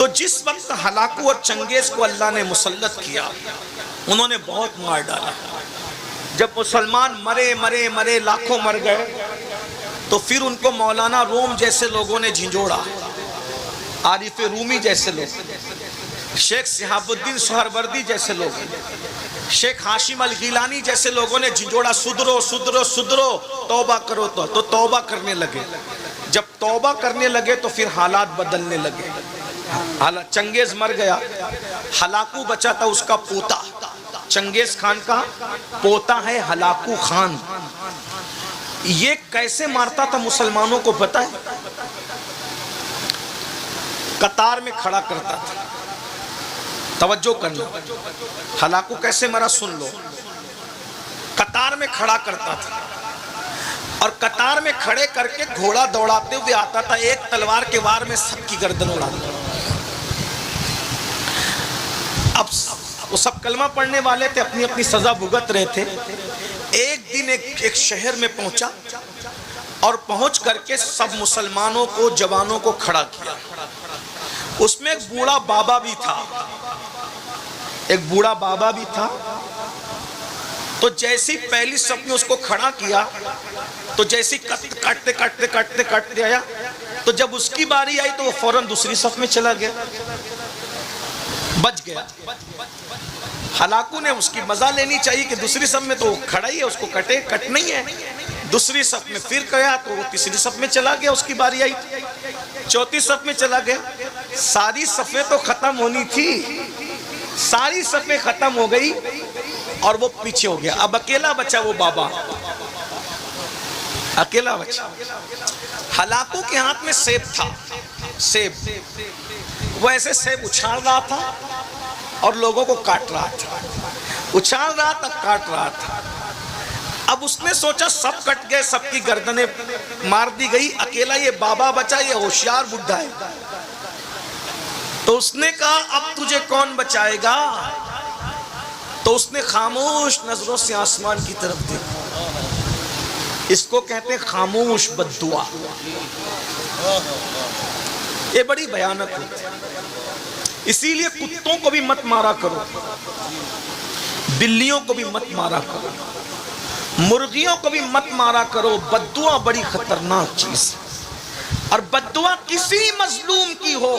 تو جس وقت ہلاکو اور چنگیز کو اللہ نے مسلط کیا انہوں نے بہت مار ڈالا. جب مسلمان مرے لاکھوں مر گئے تو پھر ان کو مولانا روم جیسے لوگوں نے جھنجھوڑا, عارف رومی جیسے لوگ, شیخ صحاب الدین سہروردی جیسے لوگ, شیخ ہاشم الگیلانی جیسے لوگوں نے جھنجھوڑا, سدرو توبہ کرو. تو توبہ کرنے لگے. جب توبہ کرنے لگے تو پھر حالات بدلنے لگے. چنگیز مر گیا, ہلاکو بچا تھا اس کا پوتا. چنگیز خان کا پوتا ہے ہلاکو خان. یہ کیسے مارتا تھا مسلمانوں کو پتا ہے؟ قطار میں کھڑا کرتا تھا. توجہ کرنا, ہلاکو کیسے مرا سن لو. قطار میں کھڑا کرتا تھا اور قطار میں کھڑے کر کے گھوڑا دوڑاتے ہوئے آتا تھا, ایک تلوار کے وار میں سب کی گردن اڑا دیتا. اب وہ سب کلمہ پڑھنے والے تھے, اپنی اپنی سزا بھگت رہے تھے. ایک دن ایک شہر میں پہنچا اور پہنچ کر کے سب مسلمانوں کو, جوانوں کو کھڑا کیا. اس میں ایک بوڑھا بابا بھی تھا, تو جیسی پہلی صف میں اس کو کھڑا کیا تو جیسی کٹتے آیا, تو جب اس کی باری آئی تو وہ فوراً دوسری صف میں چلا گیا, بچ گیا. ہلاکو نے اس کی مزہ لینی چاہیے کہ دوسری صف میں تو وہ کھڑا ہی ہے, اس کو کٹ نہیں ہے. دوسری صف میں پھر گیا تو وہ تیسری صف میں چلا گیا, اس کی باری آئی. چوتھی صف میں چلا گیا. ساری صفیں تو ختم ہونی تھی, ساری صفیں ختم ہو گئی اور وہ پیچھے ہو گیا. اب اکیلا بچا وہ بابا, اکیلا بچا. ہلاکو کے ہاتھ میں سیب تھا, سیب. وہ ایسے سیب اچھال رہا تھا اور لوگوں کو کاٹ رہا تھا, اچھال رہا تھا, کاٹ رہا تھا. اب اس نے سوچا سب کٹ گئے, سب کی گردنیں مار دی گئی, اکیلا یہ بابا بچا, یہ ہوشیار بڈھا ہے. تو اس نے کہا اب تجھے کون بچائے گا؟ تو اس نے خاموش نظروں سے آسمان کی طرف دیکھا. اس کو کہتے ہیں خاموش بد دعا. یہ بڑی بھیانک ہوتی ہے. اسی لیے کتوں کو بھی مت مارا کرو, بلیوں کو بھی مت مارا کرو, مرغیوں کو بھی مت مارا کرو. بد دعا بڑی خطرناک چیز ہے, اور بد دعا کسی مظلوم کی ہو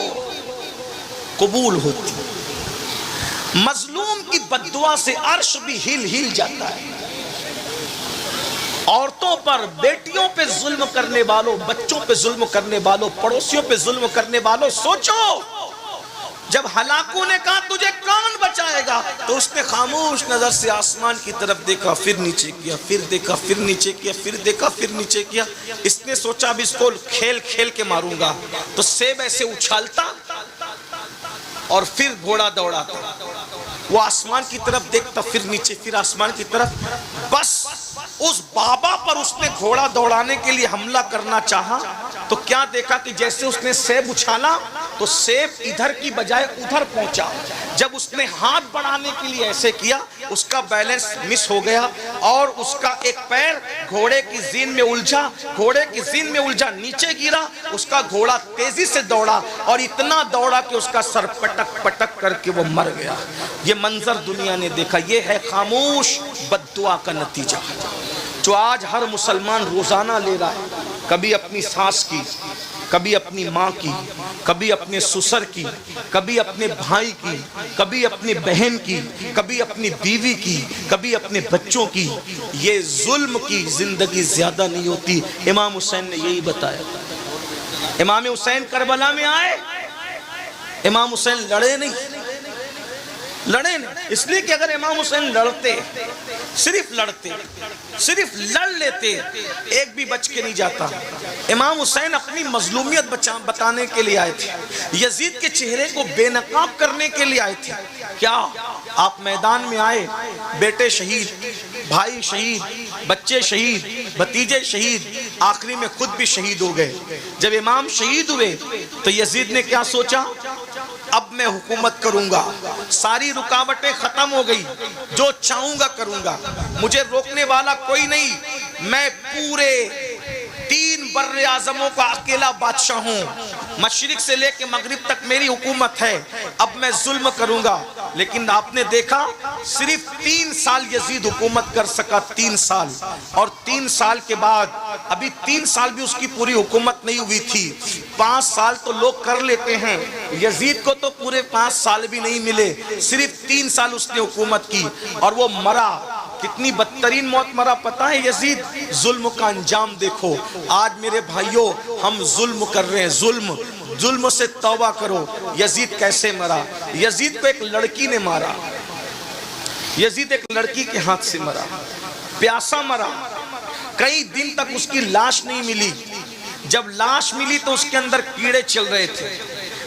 قبول ہوتی. مظلوم کی بد دعا سے عرش بھی ہل جاتا ہے. عورتوں پر, بیٹیوں پہ ظلم کرنے والوں, بچوں پہ ظلم کرنے والوں, پڑوسیوں پہ ظلم کرنے والوں, سوچو جب ہلاکو نے کہا تجھے کون بچائے گا تو اس نے خاموش نظر سے آسمان کی طرف دیکھا, پھر نیچے کیا, پھر دیکھا, پھر نیچے کیا, پھر دیکھا, پھر نیچے کیا. اس نے سوچا اب اس کو کھیل کے ماروں گا. تو سیب ایسے اچھالتا اور پھر گھوڑا دوڑاتا. وہ آسمان کی طرف دیکھتا, پھر نیچے, پھر آسمان کی طرف. بس اس بابا پر اس نے گھوڑا دوڑانے کے لیے حملہ کرنا چاہا تو کیا دیکھا کہ جیسے اس نے سیب اچھالا تو سیب ادھر کی بجائے ادھر پہنچا. جب اس نے ہاتھ بڑھانے کے لیے ایسے کیا اس کا بیلنس مس ہو گیا اور اس کا ایک پیر گھوڑے کی زین میں الجھا, گھوڑے کی زین میں الجھا, نیچے گرا. اس کا گھوڑا تیزی سے دوڑا اور اتنا دوڑا کہ اس کا سر پٹک کر کے وہ مر گیا. یہ منظر دنیا نے دیکھا. یہ ہے خاموش بد دعا کا نتیجہ جو آج ہر مسلمان روزانہ لے رہا ہے. کبھی اپنی ساس کی, کبھی اپنی ماں کی, کبھی اپنے سسر کی, کبھی اپنے بھائی کی, کبھی اپنی بہن کی, کبھی اپنی بیوی کی, کبھی اپنے بچوں کی. یہ ظلم کی زندگی زیادہ نہیں ہوتی. امام حسین نے یہی بتایا. امام حسین کربلا میں آئے, امام حسین لڑے نہیں, اس لیے کہ اگر امام حسین لڑتے, صرف لڑ لیتے, ایک بھی بچ کے نہیں جاتا. امام حسین اپنی مظلومیت بتانے کے لیے آئے تھے, یزید کے چہرے کو بے نقاب کرنے کے لیے آئے تھے. کیا آپ میدان میں آئے, بیٹے شہید, بھائی شہید, بچے شہید, بھتیجے شہید, آخری میں خود بھی شہید ہو گئے. جب امام شہید ہوئے تو یزید نے کیا سوچا, اب میں حکومت کروں گا, ساری رکاوٹیں ختم ہو گئی, جو چاہوں گا کروں گا, مجھے روکنے والا کوئی نہیں, میں پورے 3 بر اعظموں کا اکیلا بادشاہ ہوں. مشرق سے لے کے مغرب تک میری حکومت ہے, اب میں ظلم کروں گا. لیکن آپ نے دیکھا صرف 3 سال یزید حکومت کر سکا, 3 سال. اور 3 سال کے بعد ابھی 3 سال بھی اس کی پوری حکومت نہیں ہوئی تھی. 5 سال تو لوگ کر لیتے ہیں, یزید کو تو پورے 5 سال بھی نہیں ملے, صرف 3 سال اس نے حکومت کی اور وہ مرا. کتنی بدترین موت مرا پتہ ہے یزید؟ ظلم کا انجام دیکھو. آج میرے بھائیوں ہم ظلم کر رہے ہیں, ظلم سے توبہ کرو. یزید کیسے مرا؟ یزید کو ایک لڑکی نے مارا, یزید ایک لڑکی کے ہاتھ سے مرا, پیاسا مرا. کئی دن تک اس کی لاش نہیں ملی. جب لاش ملی تو اس کے اندر کیڑے چل رہے تھے,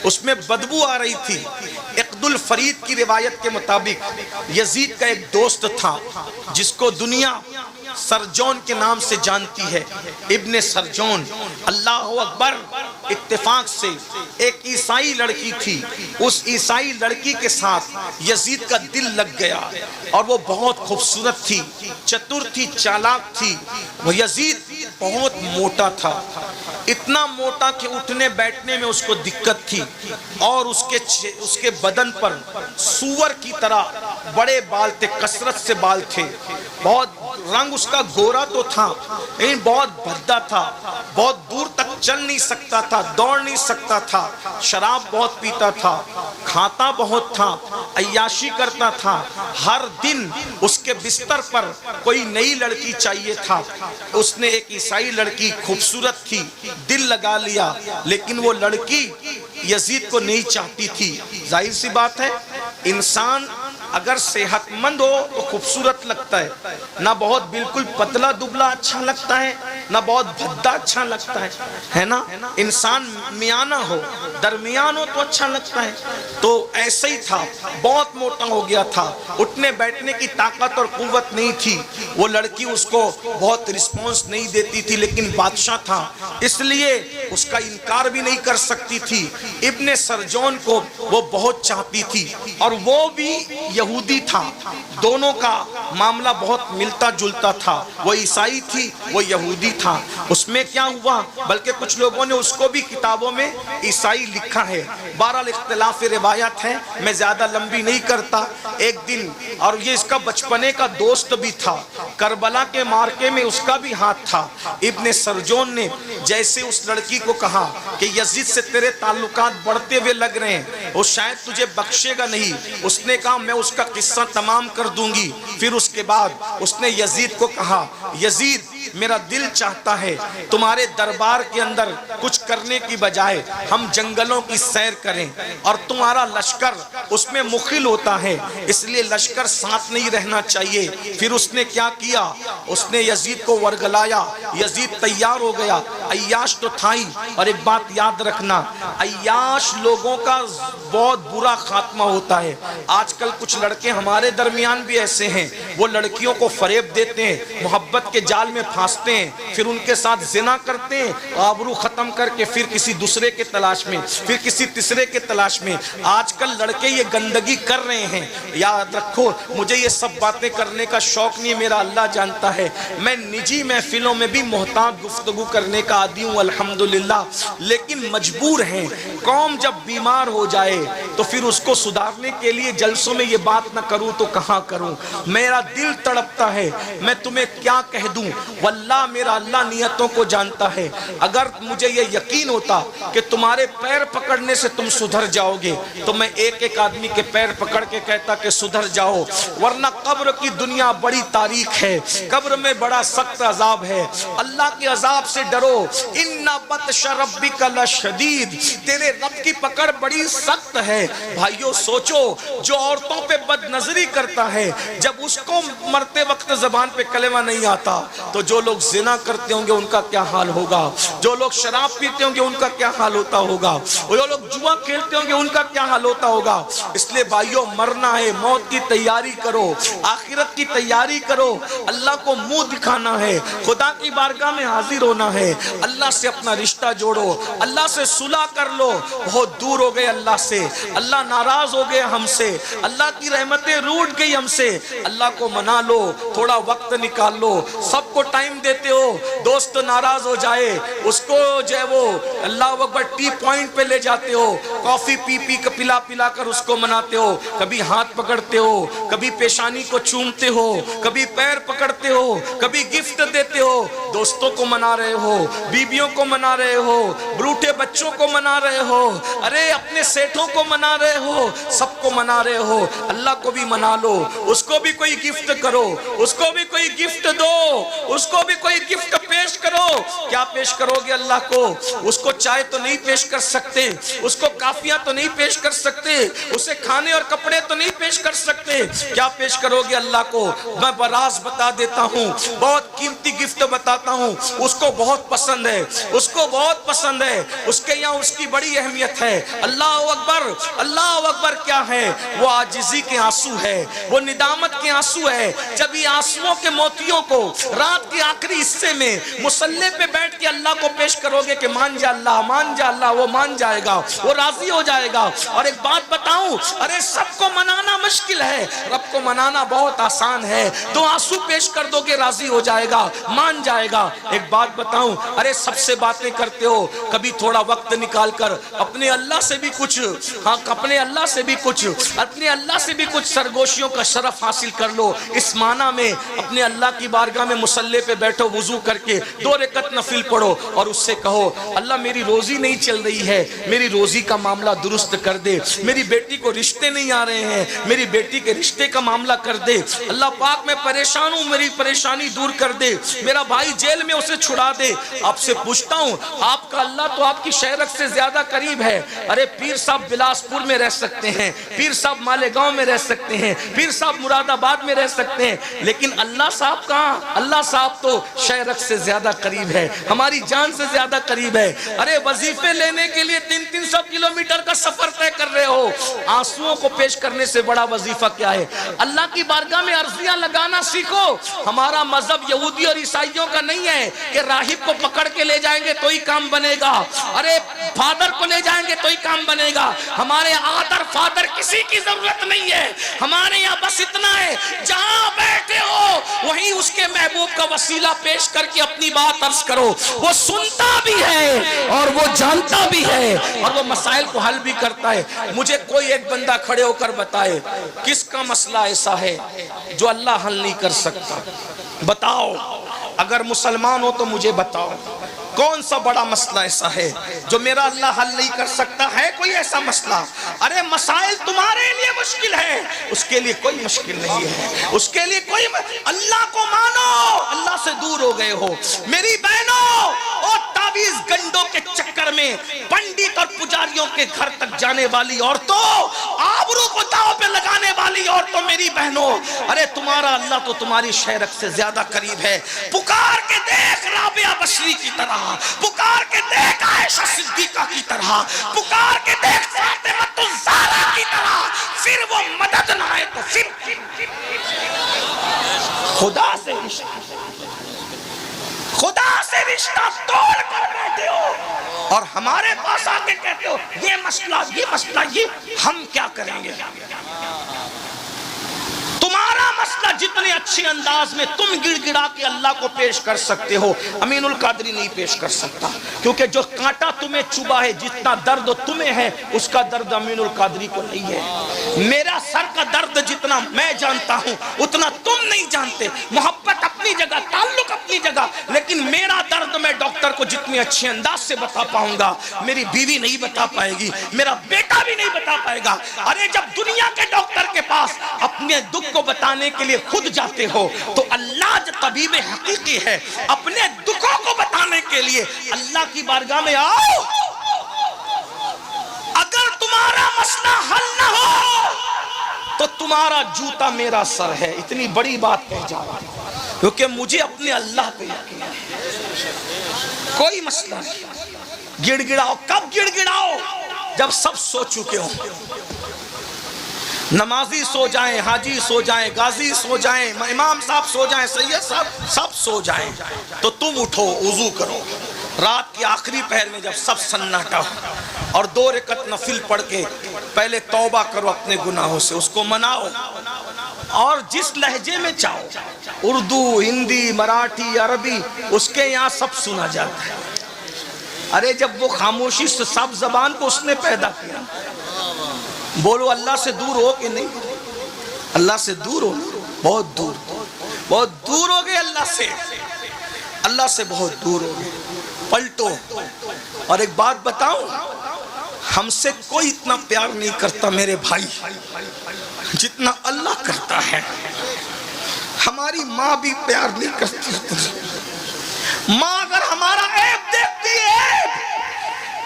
اس میں بدبو آ رہی تھی. عقد الفرید کی روایت کے مطابق یزید کا ایک دوست تھا جس کو دنیا سرجون کے نام سے جانتی ہے, ابن سرجون. اللہ اکبر. اتفاق سے ایک عیسائی لڑکی تھی, اس عیسائی لڑکی کے ساتھ یزید کا دل لگ گیا اور وہ بہت خوبصورت تھی, چتر تھی, چالاک تھی. وہ یزید بہت موٹا تھا, اتنا موٹا کہ اٹھنے بیٹھنے میں اس کو دقت تھی, اور اس کے بدن پر سور کی طرح بڑے بال تھے, کثرت سے بال تھے. بہت رنگ اس کا گورا تو تھا لیکن بہت بھدا تھا, بہت دور تک چل نہیں سکتا تھا, دوڑ نہیں سکتا تھا. شراب بہت پیتا تھا, کھاتا بہت تھا, عیاشی کرتا تھا. ہر دن اس کے بستر پر کوئی نئی لڑکی چاہیے تھا. اس نے ایک عیسائی لڑکی خوبصورت تھی, دل لگا لیا, لیکن وہ لڑکی یزید کو نہیں چاہتی تھی. ظاہر سی بات ہے, انسان اگر صحت مند ہو تو خوبصورت لگتا ہے, نہ بہت بالکل پتلا دبلا اچھا لگتا ہے, نہ بہت بھدا اچھا لگتا ہے نا. انسان میانہ ہو, درمیان ہو تو اچھا لگتا ہے. تو ایسا ہی تھا, بہت موٹا ہو گیا تھا, اٹھنے بیٹھنے کی طاقت اور قوت نہیں تھی. وہ لڑکی اس کو بہت رسپانس نہیں دیتی تھی, لیکن بادشاہ تھا اس لیے اس کا انکار بھی نہیں کر سکتی تھی. ابن سرجون کو وہ بہت چاہتی تھی, اور وہ بھی یہودی تھا. دونوں کا معاملہ بہت ملتا جلتا تھا, وہ عیسائی تھی, وہ یہودی تھا. اس میں کیا ہوا, بلکہ کچھ لوگوں نے اس کو بھی کتابوں میں عیسائی لکھا ہے. بہرحال اختلاف روایت ہے, میں زیادہ لمبی نہیں کرتا. ایک دن, اور یہ اس کا بچپنے کا دوست بھی تھا, کربلا کے مارکے میں اس کا بھی ہاتھ تھا. ابن سرجون نے جیسے اس لڑکی کو کہا کہ یزید سے تیرے تعلقات بڑھتے ہوئے لگ رہے ہیں, وہ شاید تجھے بخشے گا نہیں. اس نے کہا میں اس کا قصہ تمام کر دوں گی. پھر اس کے بعد اس نے یزید کو کہا, یزید میرا دل چاہتا ہے تمہارے دربار کے اندر کچھ کرنے کی بجائے ہم جنگلوں کی سیر کریں, اور تمہارا لشکر اس میں مخل ہوتا ہے, اس لیے لشکر ساتھ نہیں رہنا چاہیے. پھر اس نے کیا کیا, اس نے یزید کو ورگلایا. یزید تیار ہو گیا. عیاش تو تھا ہی, اور ایک بات یاد رکھنا, عیاش لوگوں کا بہت برا خاتمہ ہوتا ہے. آج کل کچھ لڑکے ہمارے درمیان بھی ایسے ہیں, وہ لڑکیوں کو فریب دیتے ہیں, محبت کے جال میں پھانستے ہیں, پھر ان کے ساتھ زنا کرتے ہیں, آبرو ختم کر کے پھر کسی دوسرے کے تلاش میں, پھر کسی تیسرے کے تلاش میں. آج کل لڑکے یہ گندگی کر رہے ہیں. یاد رکھو, مجھے یہ سب باتیں کرنے کا شوق نہیں, میرا اللہ جانتا ہے. میں نجی محفلوں میں بھی محتاط گفتگو کرنے کا عادی ہوں الحمدللہ, لیکن مجبور ہیں. قوم جب بیمار ہو جائے تو پھر اس کو سدھارنے کے لیے جلسوں میں یہ بات نہ کروں تو کہاں کروں. میرا دل تڑپتا ہے, میں تمہیں کیا کہہ دوں. واللہ میرا اللہ نیتوں کو جانتا ہے. اگر مجھے یہ یقین ہوتا کہ تمہارے پیر پکڑنے سے تم سدھر جاؤ گے تو میں ایک ایک آدمی کے پیر پکڑ کے کہتا کہ سدھر جاؤ. ورنہ قبر کی دنیا بڑی تاریخ ہے, قبر میں بڑا سخت عذاب ہے. اللہ کے عذاب سے ڈرو. ان بطش ربک لشدید, تیرے رب کی پکڑ بڑی سخت ہے. بھائیو سوچو, جو عورتوں پہ بد نظری کرتا ہے, جب اس کو مرتے وقت زبان پہ کلمہ نہیں آتا تو جو لوگ زنا کرتے ہوں گے ان کا کیا حال ہوگا, جو لوگ شراب پیتے ہوں گے ان کا کیا حال ہوتا ہوگا, جو لوگ جوا کھیلتے ہوں گے ان کا کیا حال ہوتا ہوگا. اس لیے بھائیو مرنا ہے, موت کی تیاری کرو, آخرت کی تیاری کرو. اللہ کو منہ دکھانا ہے, خدا کی بارگاہ میں حاضر ہونا ہے. اللہ سے اپنا رشتہ جوڑو, اللہ سے صلح کر لو. بہت دور ہو گئے اللہ سے, اللہ ناراض ہو گئے ہم سے, اللہ کی رحمتیں روٹ گئی ہم سے. اللہ کو منا لو, تھوڑا وقت نکال لو. سب کو ٹائم دیتے ہو, دوست ناراض ہو جائے اس کو جو ہے وہ اللہ اکبر ٹی پوائنٹ پہ لے جاتے ہو, کافی پی پلا پلا کر اس کو مناتے ہو. کبھی ہاتھ پکڑتے ہو, کبھی پیشانی کو چومتے ہو, کبھی پیر پکڑتے ہو, کبھی گفٹ دیتے ہو. دوستوں کو منا رہے ہو, بیویوں کو منا رہے ہو, بروٹے بچوں کو منا رہے ہو, ارے اپنے سیٹھوں کو منا رہے ہو, سب کو منا رہے ہو. اللہ کو بھی منا لو, اس کو بھی کوئی گفٹ کرو, اس کو بھی کوئی گفٹ دو, اس کو بھی کوئی گفٹ پیش کرو. کیا پیش کرو گے اللہ کو؟ اس کو چائے تو نہیں پیش کر سکتے, اس کو کافیاں تو نہیں پیش کر سکتے, اسے کھانے اور کپڑے تو نہیں پیش کر سکتے. کیا پیش کرو گے اللہ کو؟ میں براز بتا دیتا ہوں, بہت قیمتی گفٹ بتاتا ہوں. اس کو بہت پسند ہے, اس کو بہت پسند ہے, اس کے یہاں اس کی بڑی اہمیت ہے. اللہ اکبر, اللہ اکبر. کیا ہے وہ؟ عاجزی کے آنسو ہے, وہ ندامت کے آنسو ہے. جب یہ آنسوؤں کے موتیوں کو رات کے آخری حصے میں مصلی پہ بیٹھ کے اللہ کو پیش کرو گے کہ مان جا اللہ, مان جا اللہ, وہ مان جائے گا, وہ راضی ہو جائے گا. اور ایک بات بتاؤں, ارے سب کو منانا مشکل ہے, رب کو منانا بہت آسان ہے. تو آنسو پیش کر دو گے, راضی ہو جائے گا, مان جائے گا. ایک بات بتاؤں, ارے سب سے باتیں کرتے ہو, کبھی تھوڑا وقت نکال کر اپنے اللہ سے بھی کچھ, ہاں اپنے اللہ سے بھی کچھ, اپنے اللہ سے بھی کچھ سرگوشیوں کا شرف حاصل کر لو. اس معنی میں اپنے اللہ کی بارگاہ میں مصلی پہ بیٹھو, وضو کر کے 2 رکعت نفل پڑھو اور اس سے کہو اللہ میری روزی نہیں چل رہی ہے, میری روزی کا معاملہ درست کر دے. میری بیٹی کو رشتے نہیں آ رہے ہیں, میری بیٹی کے رشتے کا معاملہ کر دے. اللہ پاک میں پریشان ہوں, میری پریشانی دور کر دے. میرا بھائی جیل میں, اسے چھڑا دے. آپ سے پوچھتا ہوں, آپ کا اللہ تو آپ کی شہرت سے زیادہ قریب ہے. ارے پیر صاحب بلاسپور میں رہ سکتے ہیں, پیر صاحب مالیگاؤں میں رہ سکتے ہیں, پیر صاحب مراد آباد میں رہ سکتے ہیں, لیکن اللہ صاحب کہاں؟ اللہ صاحب تو شہرت سے زیادہ قریب ہے, ہماری جان سے زیادہ قریب ہے. ارے وظیفے لینے کے لیے 300 کلومیٹر کا سفر طے کر رہے ہو, آنسوؤں کو پیش کرنے سے بڑا وظیفہ کیا ہے؟ اللہ کی بارگاہ میں عرضیاں لگانا سیکھو. ہمارا مذہب یہودی اور عیسائیوں کا نہیں ہے کہ راہب کو پکڑ کے لے جائیں گے تو ہی کام بنے گا, ارے فادر کو لے جائیں گے تو ہی کام بنے گا. ہمارے آدر فادر کسی کی ضرورت نہیں ہے, ہمارے یہاں بس اتنا ہے, جہاں بیٹھے ہو وہیں اس کے محبوب کا وسیلہ پیش کر کے اپنی بات عرض کرو. وہ سنتا بھی ہے اور وہ جانتا بھی ہے اور وہ مسائل کو حل بھی کرتا ہے. مجھے کوئی ایک بندہ کھڑے ہو کر بتائے کس کا مسئلہ ایسا ہے جو اللہ حل نہیں کر سکتا. بتاؤ, اگر مسلمان ہو تو مجھے بتاؤ کون سا بڑا مسئلہ ایسا ہے جو میرا اللہ حل نہیں کر سکتا ہے؟ کوئی ایسا مسئلہ؟ ارے مسائل تمہارے لیے مشکل ہے, اس کے لیے کوئی مشکل نہیں ہے, اس کے لیے کوئی اللہ کو مانو. اللہ سے دور ہو گئے ہو میری بہنوں, اور تعویذ گنڈوں کے چکر میں پنڈت اور پجاریوں کے گھر تک جانے والی عورتوں, آبرو کو داؤ پہ لگانے والی عورتوں, میری بہنوں, ارے تمہارا اللہ تو تمہاری شہرت سے زیادہ قریب ہے. پکار کے دیکھ رابعہ بشری کی طرح, پکار کے دیکھ عائشہ صدیقہ کی طرح, پکار کے دیکھ فاطمہ الزہرا کی طرح. پھر وہ مدد نہ آئے تو پھر خدا سے رشتہ توڑ کر بیٹھے ہو اور ہمارے پاس آ کے کہتے ہو یہ مسئلہ, یہ ہم کیا کریں گے؟ تمہارا مسئلہ جتنے اچھے انداز میں تم گڑ گڑا کے اللہ کو پیش کر سکتے ہو, امین القادری نہیں پیش کر سکتا, کیونکہ جو کانٹا تمہیں چبھا ہے, جتنا درد تمہیں ہے اس کا درد امین القادری کو نہیں ہے. میرا سر کا درد جتنا میں جانتا ہوں اتنا تم نہیں جانتے. محبت اپنی جگہ, تعلق اپنی جگہ, لیکن میرا درد میں ڈاکٹر کو جتنے اچھے انداز سے بتا پاؤں گا میری بیوی نہیں بتا پائے گی, میرا بیٹا بھی نہیں بتا پائے گا. ارے جب دنیا کے ڈاکٹر کے پاس اپنے دکھ کو بتانے کے لیے خود جاتے ہو تو اللہ جو طبیب حقیقی ہے, اپنے دکھوں کو بتانے کے لیے اللہ کی بارگاہ میں آؤ. اگر تمہارا مسئلہ حل نہ ہو تو تمہارا جوتا میرا سر ہے. اتنی بڑی بات کہہ جا رہا ہوں کیونکہ مجھے اپنے اللہ پہ یقین ہے. کوئی مسئلہ نہیں, گڑ گڑاؤ. کب گڑ گڑاؤ؟ جب سب سو چکے ہوں. نمازی سو جائیں, حاجی سو جائیں, غازی سو جائیں, امام صاحب سو جائیں, سید صاحب سب سو جائیں, تو تم اٹھو, وضو کرو, رات کے آخری پہر میں جب سب سناٹا ہو اور 2 رکعت نفل پڑھ کے پہلے توبہ کرو اپنے گناہوں سے، اس کو مناؤ اور جس لہجے میں چاہو، اردو، ہندی، مراٹھی، عربی، اس کے یہاں سب سنا جاتا ہے۔ ارے جب وہ خاموشی سے سب زبان کو اس نے پیدا کیا، بولو اللہ سے دور ہو کہ نہیں؟ اللہ سے دور ہو، بہت دور، بہت دور ہو گئے اللہ سے، اللہ سے بہت دور ہو گئے۔ پلٹو۔ اور ایک بات بتاؤں، ہم سے کوئی اتنا پیار نہیں کرتا میرے بھائی جتنا اللہ کرتا ہے۔ ہماری ماں بھی پیار نہیں کرتی۔ ماں اگر ہمارا عیب دیکھتی ہے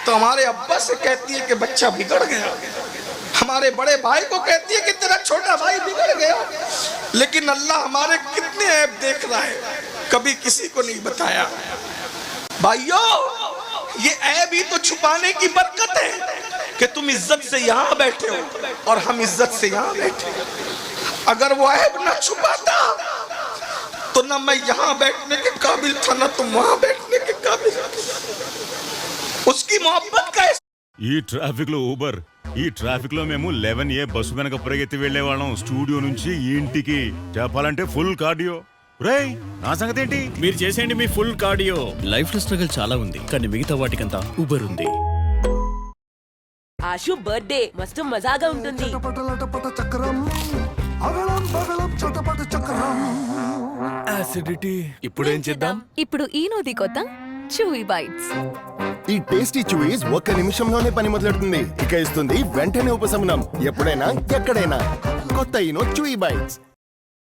تو ہمارے ابا سے کہتی ہے کہ بچہ بگڑ گیا، ہمارے بڑے بھائی کو کہتی ہے کہ تیرا چھوٹا بھائی بگڑ گیا، لیکن اللہ ہمارے کتنے عیب دیکھ رہا ہے، کبھی کسی کو نہیں بتایا۔ بھائیو، یہ عیب ہی تو چھپانے کی برکت ہے کہ تم عزت سے یہاں بیٹھے ہو اور ہم عزت سے یہاں بیٹھے۔ اگر وہ عیب نہ چھپاتا تو نہ میں یہاں بیٹھنے کے قابل تھا، نہ تم وہاں بیٹھنے کے قابل تھا۔ اس کی محبت کا ఈ ట్రాఫిక్ లో ఊబర్, ఈ ట్రాఫిక్ లో మేము 11A బస్సు వెనక పరిగెత్తి వెళ్లే వాళ్ళం స్టూడియో నుంచి ఈ ఇంటికి. చెప్పాలంటే ఫుల్ కార్డియో. రేయ్, నా సంగతి ఏంటి? మీరు చేసేయండి మీ ఫుల్ కార్డియో. లైఫ్ లో స్ట్రగల్ చాలా ఉంది, కానీ మిగతా వాటికంతా ఊబర్ ఉంది. ఆశు బర్త్డే మస్తు మజాగా ఉంటుంది. యాసిడిటీ. ఇప్పుడేం చేద్దాం? ఇప్పుడు ఈ నోది కొత్త చూయి బైట్స్. ఈ టేస్టీ చూయిస్ 1 నిమిషంలోనే పని మొదలెడుతుంది. ఇక ఇస్తుంది వెంటనే ఉపశమనం, ఎప్పుడైనా ఎక్కడైనా. కొత్త ఈనో చూయి బైట్స్.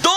2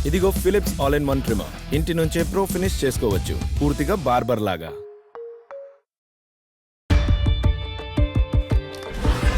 ఇదిగో Philips all in one trimmer, ఇంటి నుంచే ప్రో ఫినిష్ చేసుకోవచ్చు, పూర్తిగా బార్బర్ లాగా।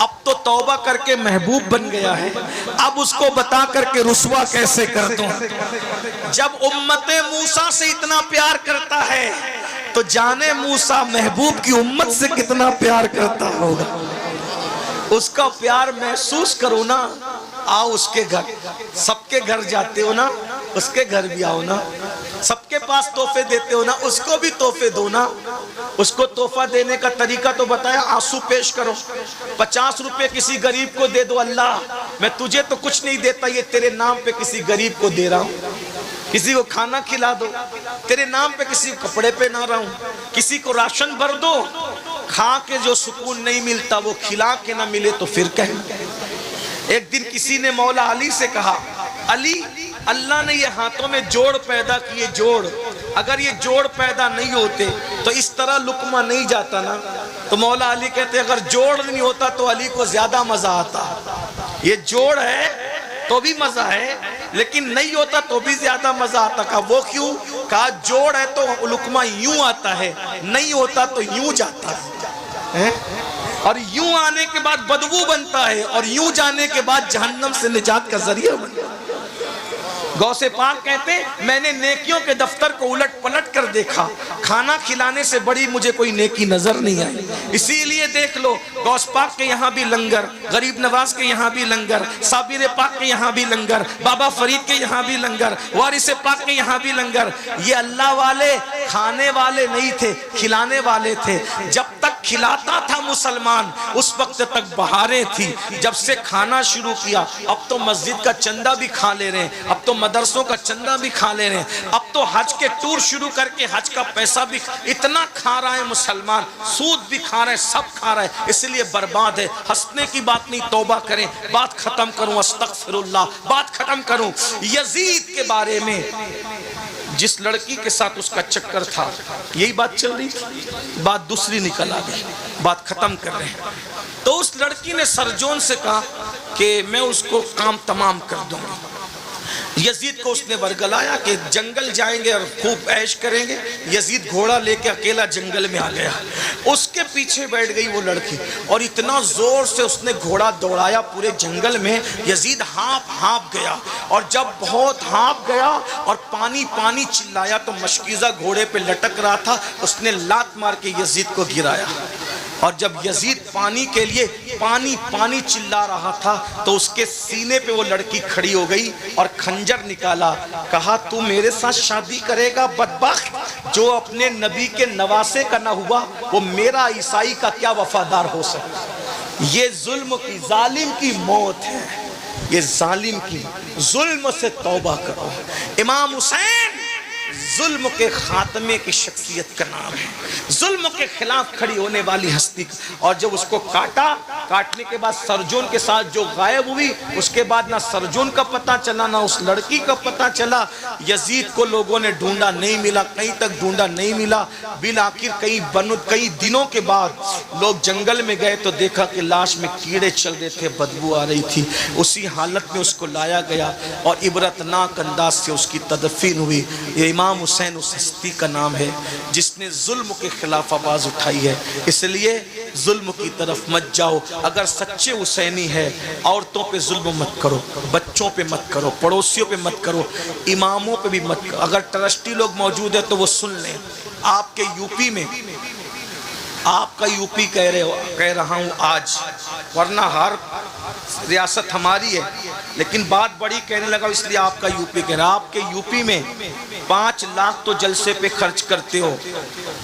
اب تو توبہ کر کے محبوب بن گیا ہے، اب اس کو بتا کر کے رسوا کیسے کر دوں؟ جب امت موسیٰ سے اتنا پیار کرتا ہے تو جانے موسیٰ محبوب کی امت سے کتنا پیار کرتا ہوگا۔ اس کا پیار محسوس کرو نا، آؤ اس کے گھر، سب کے گھر جاتے ہو نا، اس کے گھر بھی آؤ نا، سب کے پاس تحفے دیتے ہو نا، اس کو بھی تحفے دو نا۔ اس کو تحفہ دینے کا طریقہ تو بتایا، آنسو پیش کرو، 50 روپے کسی غریب کو دے دو، اللہ میں تجھے تو کچھ نہیں دیتا، یہ تیرے نام پہ کسی غریب کو دے رہا ہوں۔ کسی کو کھانا کھلا دو، تیرے نام پہ کسی کو کپڑے پہنا رہا ہوں، کسی کو راشن بھر دو، کھا کے جو سکون نہیں ملتا وہ کھلا کے نہ ملے تو پھر کہیں۔ ایک دن کسی نے مولا علی سے کہا، علی اللہ نے یہ ہاتھوں میں جوڑ پیدا کیے، جوڑ، اگر یہ جوڑ پیدا نہیں ہوتے تو اس طرح لقمہ نہیں جاتا نا۔ تو مولا علی کہتے اگر جوڑ نہیں ہوتا تو علی کو زیادہ مزہ آتا، یہ جوڑ ہے تو بھی مزہ ہے لیکن نہیں ہوتا تو بھی زیادہ مزہ آتا۔ کہا وہ کیوں؟ کہا جوڑ ہے تو لقمہ یوں آتا ہے، نہیں ہوتا تو یوں جاتا ہے، اور یوں آنے کے بعد بدبو بنتا ہے، اور یوں جانے کے بعد جہنم سے نجات کا ذریعہ بنتا ہے۔ غوث پاک کہتے ہیں میں نے نیکیوں کے دفتر کو الٹ پلٹ کر دیکھا، کھانا کھلانے سے بڑی مجھے کوئی نیکی نظر نہیں آئی۔ اسی لیے دیکھ لو غوث پاک کے یہاں بھی لنگر، غریب نواز کے یہاں بھی لنگر، صابر پاک کے یہاں بھی لنگر، بابا فرید کے یہاں بھی لنگر، وارث پاک کے یہاں بھی لنگر۔ یہ اللہ والے کھانے والے نہیں تھے، کھلانے والے تھے۔ جب تک کھلاتا تھا مسلمان اس وقت تک بہاریں تھی، جب سے کھانا شروع کیا اب تو مسجد کا چندہ بھی کھا لے رہے ہیں، اب تو مدرسوں کا چندہ بھی کھا لے رہے ہیں، اب تو حج کے ٹور شروع کر کے حج کا پیسہ بھی اتنا کھا رہا ہے مسلمان، سود بھی کھا رہے ہیں، سب کھا رہے ہیں، اس لیے برباد ہے۔ ہنسنے کی بات نہیں، توبہ کریں۔ بات ختم کروں، استغفر اللہ، بات ختم کروں۔ یزید کے بارے میں جس لڑکی کے ساتھ اس کا چکر تھا، یہی بات چل رہی تھی، بات دوسری نکل آ گئی، بات ختم کر رہے ہیں۔ تو اس لڑکی نے سرجون سے کہا کہ میں اس کو کام تمام کر دوں گا۔ یزید کو اس نے ورگلایا کہ جنگل جائیں گے اور خوب عیش کریں گے۔ یزید گھوڑا لے کے اکیلا جنگل میں آ گیا، اس کے پیچھے بیٹھ گئی وہ لڑکی، اور اتنا زور سے اس نے گھوڑا دوڑایا پورے جنگل میں، یزید ہانپ گیا، اور جب بہت ہانپ گیا اور پانی پانی چلایا تو مشکیزہ گھوڑے پہ لٹک رہا تھا، اس نے لات مار کے یزید کو گرایا، اور جب یزید پانی کے لیے پانی پانی چلا رہا تھا تو اس کے سینے پہ وہ لڑکی کھڑی ہو گئی اور خنجر نکالا، کہا تو میرے ساتھ شادی کرے گا بدبخت؟ جو اپنے نبی کے نواسے کا نہ ہوا وہ میرا عیسائی کا کیا وفادار ہو سکتا؟ یہ ظلم کی، ظالم کی موت ہے، یہ ظالم کی۔ ظلم سے توبہ کرو۔ امام حسین ظلم کے خاتمے کی شخصیت کا نام ہے، ظلم کے خلاف کھڑی ہونے والی ہستی، اور جب اس کو کاٹا، کاٹنے کے بعد سرجون کے ساتھ جو غائب ہوئی، اس کے بعد نہ سرجون کا پتہ چلا نہ اس لڑکی کا پتہ چلا۔ یزید کو لوگوں نے ڈھونڈا، نہیں ملا، کہیں تک ڈھونڈا نہیں ملا، بالآخر کئی دنوں کے بعد لوگ جنگل میں گئے تو دیکھا کہ لاش میں کیڑے چل رہے تھے، بدبو آ رہی تھی، اسی حالت میں اس کو لایا گیا اور عبرتناک انداز سے اس کی تدفین ہوئی۔ یہ امام حسین اس ہستی کا نام ہے جس نے ظلم کے خلاف آواز اٹھائی ہے، اس لیے ظلم کی طرف مت جاؤ۔ اگر سچے حسینی ہے عورتوں پہ ظلم مت کرو، بچوں پہ مت کرو، پڑوسیوں پہ مت کرو، اماموں پہ بھی مت کرو۔ اگر ٹرسٹی لوگ موجود ہیں تو وہ سن لیں۔ آپ کے یوپی میں، آپ کا یوپی کہہ رہا ہوں آج، ورنہ ہر ریاست ہماری ہے، لیکن بات بڑی کہنے لگا اس لیے آپ کا یوپی کہہ رہا۔ آپ کے یوپی میں 5 لاکھ تو جلسے پہ خرچ کرتے ہو،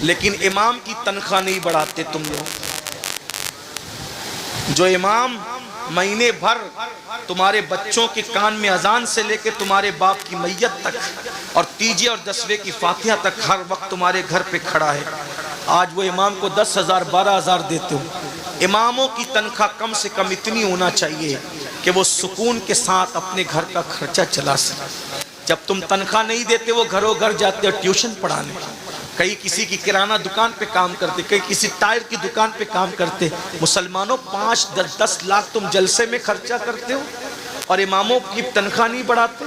لیکن امام کی تنخواہ نہیں بڑھاتے تم لوگ۔ جو امام مہینے بھر تمہارے بچوں کے کان میں اذان سے لے کے تمہارے باپ کی میت تک اور تیجے اور دسویں کی فاتحہ تک ہر وقت تمہارے گھر پہ کھڑا ہے، آج وہ امام کو 10,000 12,000 دیتے ہو۔ اماموں کی تنخواہ کم سے کم اتنی ہونا چاہیے کہ وہ سکون کے ساتھ اپنے گھر کا خرچہ چلا سکے۔ جب تم تنخواہ نہیں دیتے وہ گھروں گھر جاتے اور ٹیوشن پڑھانے، کئی کسی کی کرانہ دکان پہ کام کرتے، کئی کسی ٹائر کی دکان پہ کام کرتے۔ مسلمانوں 5-10 لاکھ تم جلسے میں خرچہ کرتے ہو اور اماموں کی تنخواہ نہیں بڑھاتے،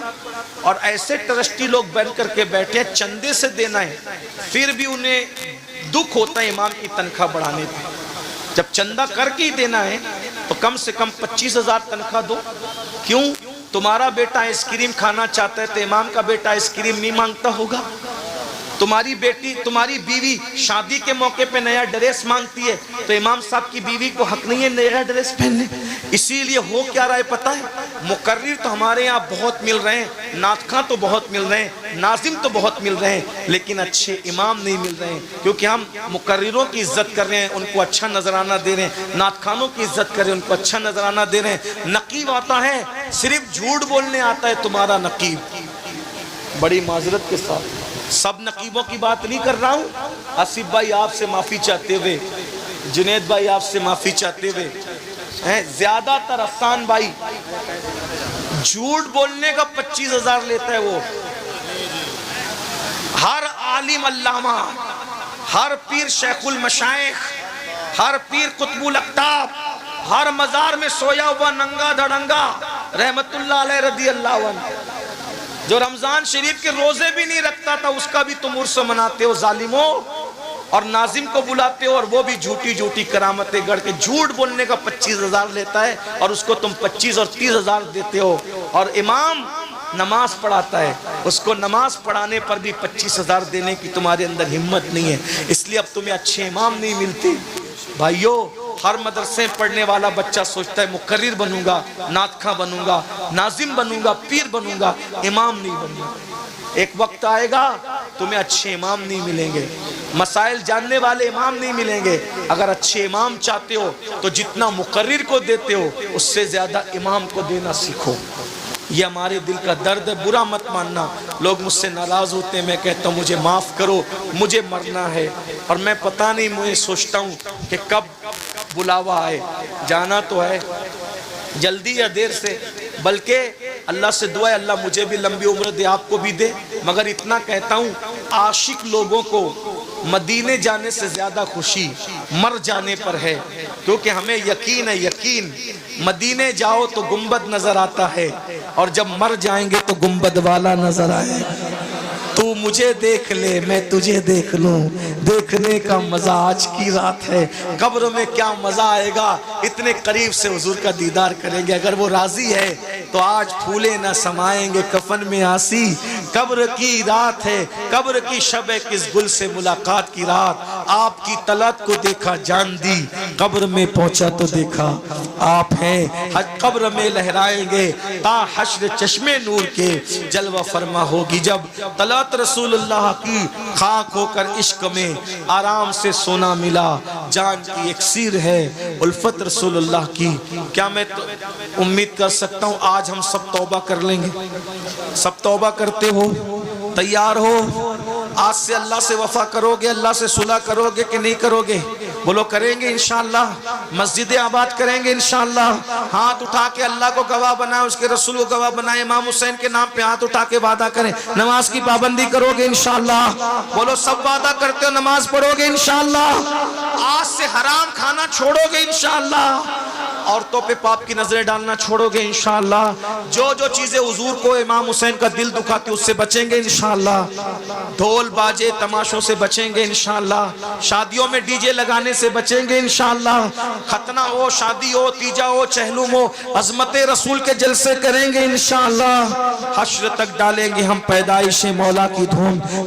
اور ایسے ٹرسٹی لوگ بن کر کے بیٹھے ہیں چندے سے دینا ہے، پھر بھی انہیں دکھ ہوتا ہے امام کی تنخواہ بڑھانے پہ۔ جب چندہ کر کے ہی دینا ہے تو کم سے کم 25,000 تنخواہ دو. کیوں؟ تمہارا بیٹا آئس کریم کھانا چاہتا ہے تو امام کا بیٹا آئس کریم نہیں مانگتا ہوگا. تمہاری بیٹی تمہاری بیوی شادی کے موقع پہ نیا ڈریس مانگتی ہے تو امام صاحب کی بیوی کو حق نہیں ہے نیا ڈریس پہننے. اسی لیے ہو کیا رہا ہے پتہ ہے؟ مقرر تو ہمارے یہاں بہت مل رہے ہیں, نعت خواں تو بہت مل رہے ہیں, ناظم تو بہت مل رہے ہیں, لیکن اچھے امام نہیں مل رہے ہیں. کیونکہ ہم مقرروں کی عزت کر رہے ہیں, ان کو اچھا نذرانہ دے رہے ہیں, نعت خوانوں کی عزت کر رہے ہیں, ان کو اچھا نذرانہ دے رہے ہیں. نقیب آتا ہے, صرف جھوٹ بولنے آتا ہے تمہارا نقیب. بڑی معذرت کے ساتھ سب نقیبوں کی بات نہیں کر رہا ہوں. آصف بھائی آپ سے معافی چاہتے ہوئے, جنید بھائی آپ سے معافی چاہتے ہوئے, زیادہ تر احسان بھائی جھوٹ بولنے کا 25,000 لیتا ہے. وہ ہر عالم علامہ, ہر پیر شیخ المشائخ, ہر پیر قطب الاقطاب, ہر مزار میں سویا ہوا ننگا دھڑنگا رحمت اللہ علیہ رضی اللہ عنہ, جو رمضان شریف کے روزے بھی نہیں رکھتا تھا, اس کا بھی تم عرس مناتے ہو ظالموں, اور ناظم کو بلاتے ہو اور وہ بھی جھوٹی جھوٹی کرامتیں گڑھ کے. جھوٹ بولنے کا 25,000 لیتا ہے اور اس کو تم 25 اور 30,000 دیتے ہو. اور امام نماز پڑھاتا ہے, اس کو نماز پڑھانے پر بھی 25,000 دینے کی تمہارے اندر ہمت نہیں ہے. اس لیے اب تمہیں اچھے امام نہیں ملتے. بھائیو, ہر مدرسے پڑھنے والا بچہ سوچتا ہے مقرر بنوں گا, نعت خواں بنوں گا, ناظم بنوں گا, پیر بنوں گا, امام نہیں بنوں گا. ایک وقت آئے گا تمہیں اچھے امام نہیں ملیں گے, مسائل جاننے والے امام نہیں ملیں گے. اگر اچھے امام چاہتے ہو تو جتنا مقرر کو دیتے ہو اس سے زیادہ امام کو دینا سیکھو. یہ ہمارے دل کا درد ہے, برا مت ماننا. لوگ مجھ سے ناراض ہوتے ہیں, میں کہتا ہوں مجھے معاف کرو, مجھے مرنا ہے اور میں پتہ نہیں, مجھے سوچتا ہوں کہ کب بلاوا آئے. جانا تو ہے جلدی یا دیر سے, بلکہ اللہ سے دعا ہے اللہ مجھے بھی لمبی عمر دے, آپ کو بھی دے. مگر اتنا کہتا ہوں, عاشق لوگوں کو مدینے جانے سے زیادہ خوشی مر جانے پر ہے. کیونکہ ہمیں یقین ہے, یقین مدینے جاؤ تو گنبد نظر آتا ہے اور جب مر جائیں گے تو گنبد والا نظر آئے. تو مجھے دیکھ لے میں تجھے دیکھ لوں, دیکھنے کا مزہ آج کی رات ہے. قبر میں کیا مزہ آئے گا, اتنے قریب سے حضور کا دیدار کریں گے. اگر وہ راضی ہے تو آج پھولے نہ سمائیں گے کفن میں آسی. قبر کی رات ہے, قبر کی شب ہے, کس گل سے ملاقات کی رات. آپ کی طلعت کو دیکھا جان دی, قبر میں پہنچا تو دیکھا آپ ہیں. قبر میں لہرائیں گے تا حشر چشمے نور کے, جلوہ فرما ہوگی جب طلعت رسول اللہ کی. خاک ہو کر عشق میں آرام سے سونا ملا, جان کی اکسیر ہے الفت رسول اللہ کی. کیا میں امید کر سکتا ہوں آج ہم سب توبہ کر لیں گے؟ سب توبہ کرتے ہو, تیار ہو؟ آج سے اللہ سے وفا کرو گے, اللہ سے صلح کرو گے کہ نہیں کرو گے؟ بولو کریں گے انشاءاللہ. مسجد آباد کریں گے انشاءاللہ. ہاتھ اٹھا کے اللہ کو گواہ بنائیں, اس کے رسول کو گواہ بنائیں, امام حسین کے نام پہ ہاتھ اٹھا کے وعدہ کریں نماز کی پابندی کرو گے انشاءاللہ. بولو سب وعدہ کرتے ہو نماز پڑھو گے انشاءاللہ. آج سے حرام کھانا چھوڑو گے انشاءاللہ. عورتوں پہ پاپ کی نظریں ڈالنا چھوڑو گے انشاءاللہ. جو جو چیزیں حضور کو امام حسین کا دل دکھاتی اس سے بچیں گے انشاءاللہ. ڈھول باجے تماشوں سے بچیں گے انشاءاللہ. شادیوں میں ڈی جے لگانے سے بچیں گے انشاءاللہ. ختنہ ہو, شادی ہو, تیجا ہو, چہلوم ہو, عظمت رسول کے جلسے کریں گے انشاءاللہ. حشر تک ڈالیں گے ہم پیدائش مولا کی دھوم.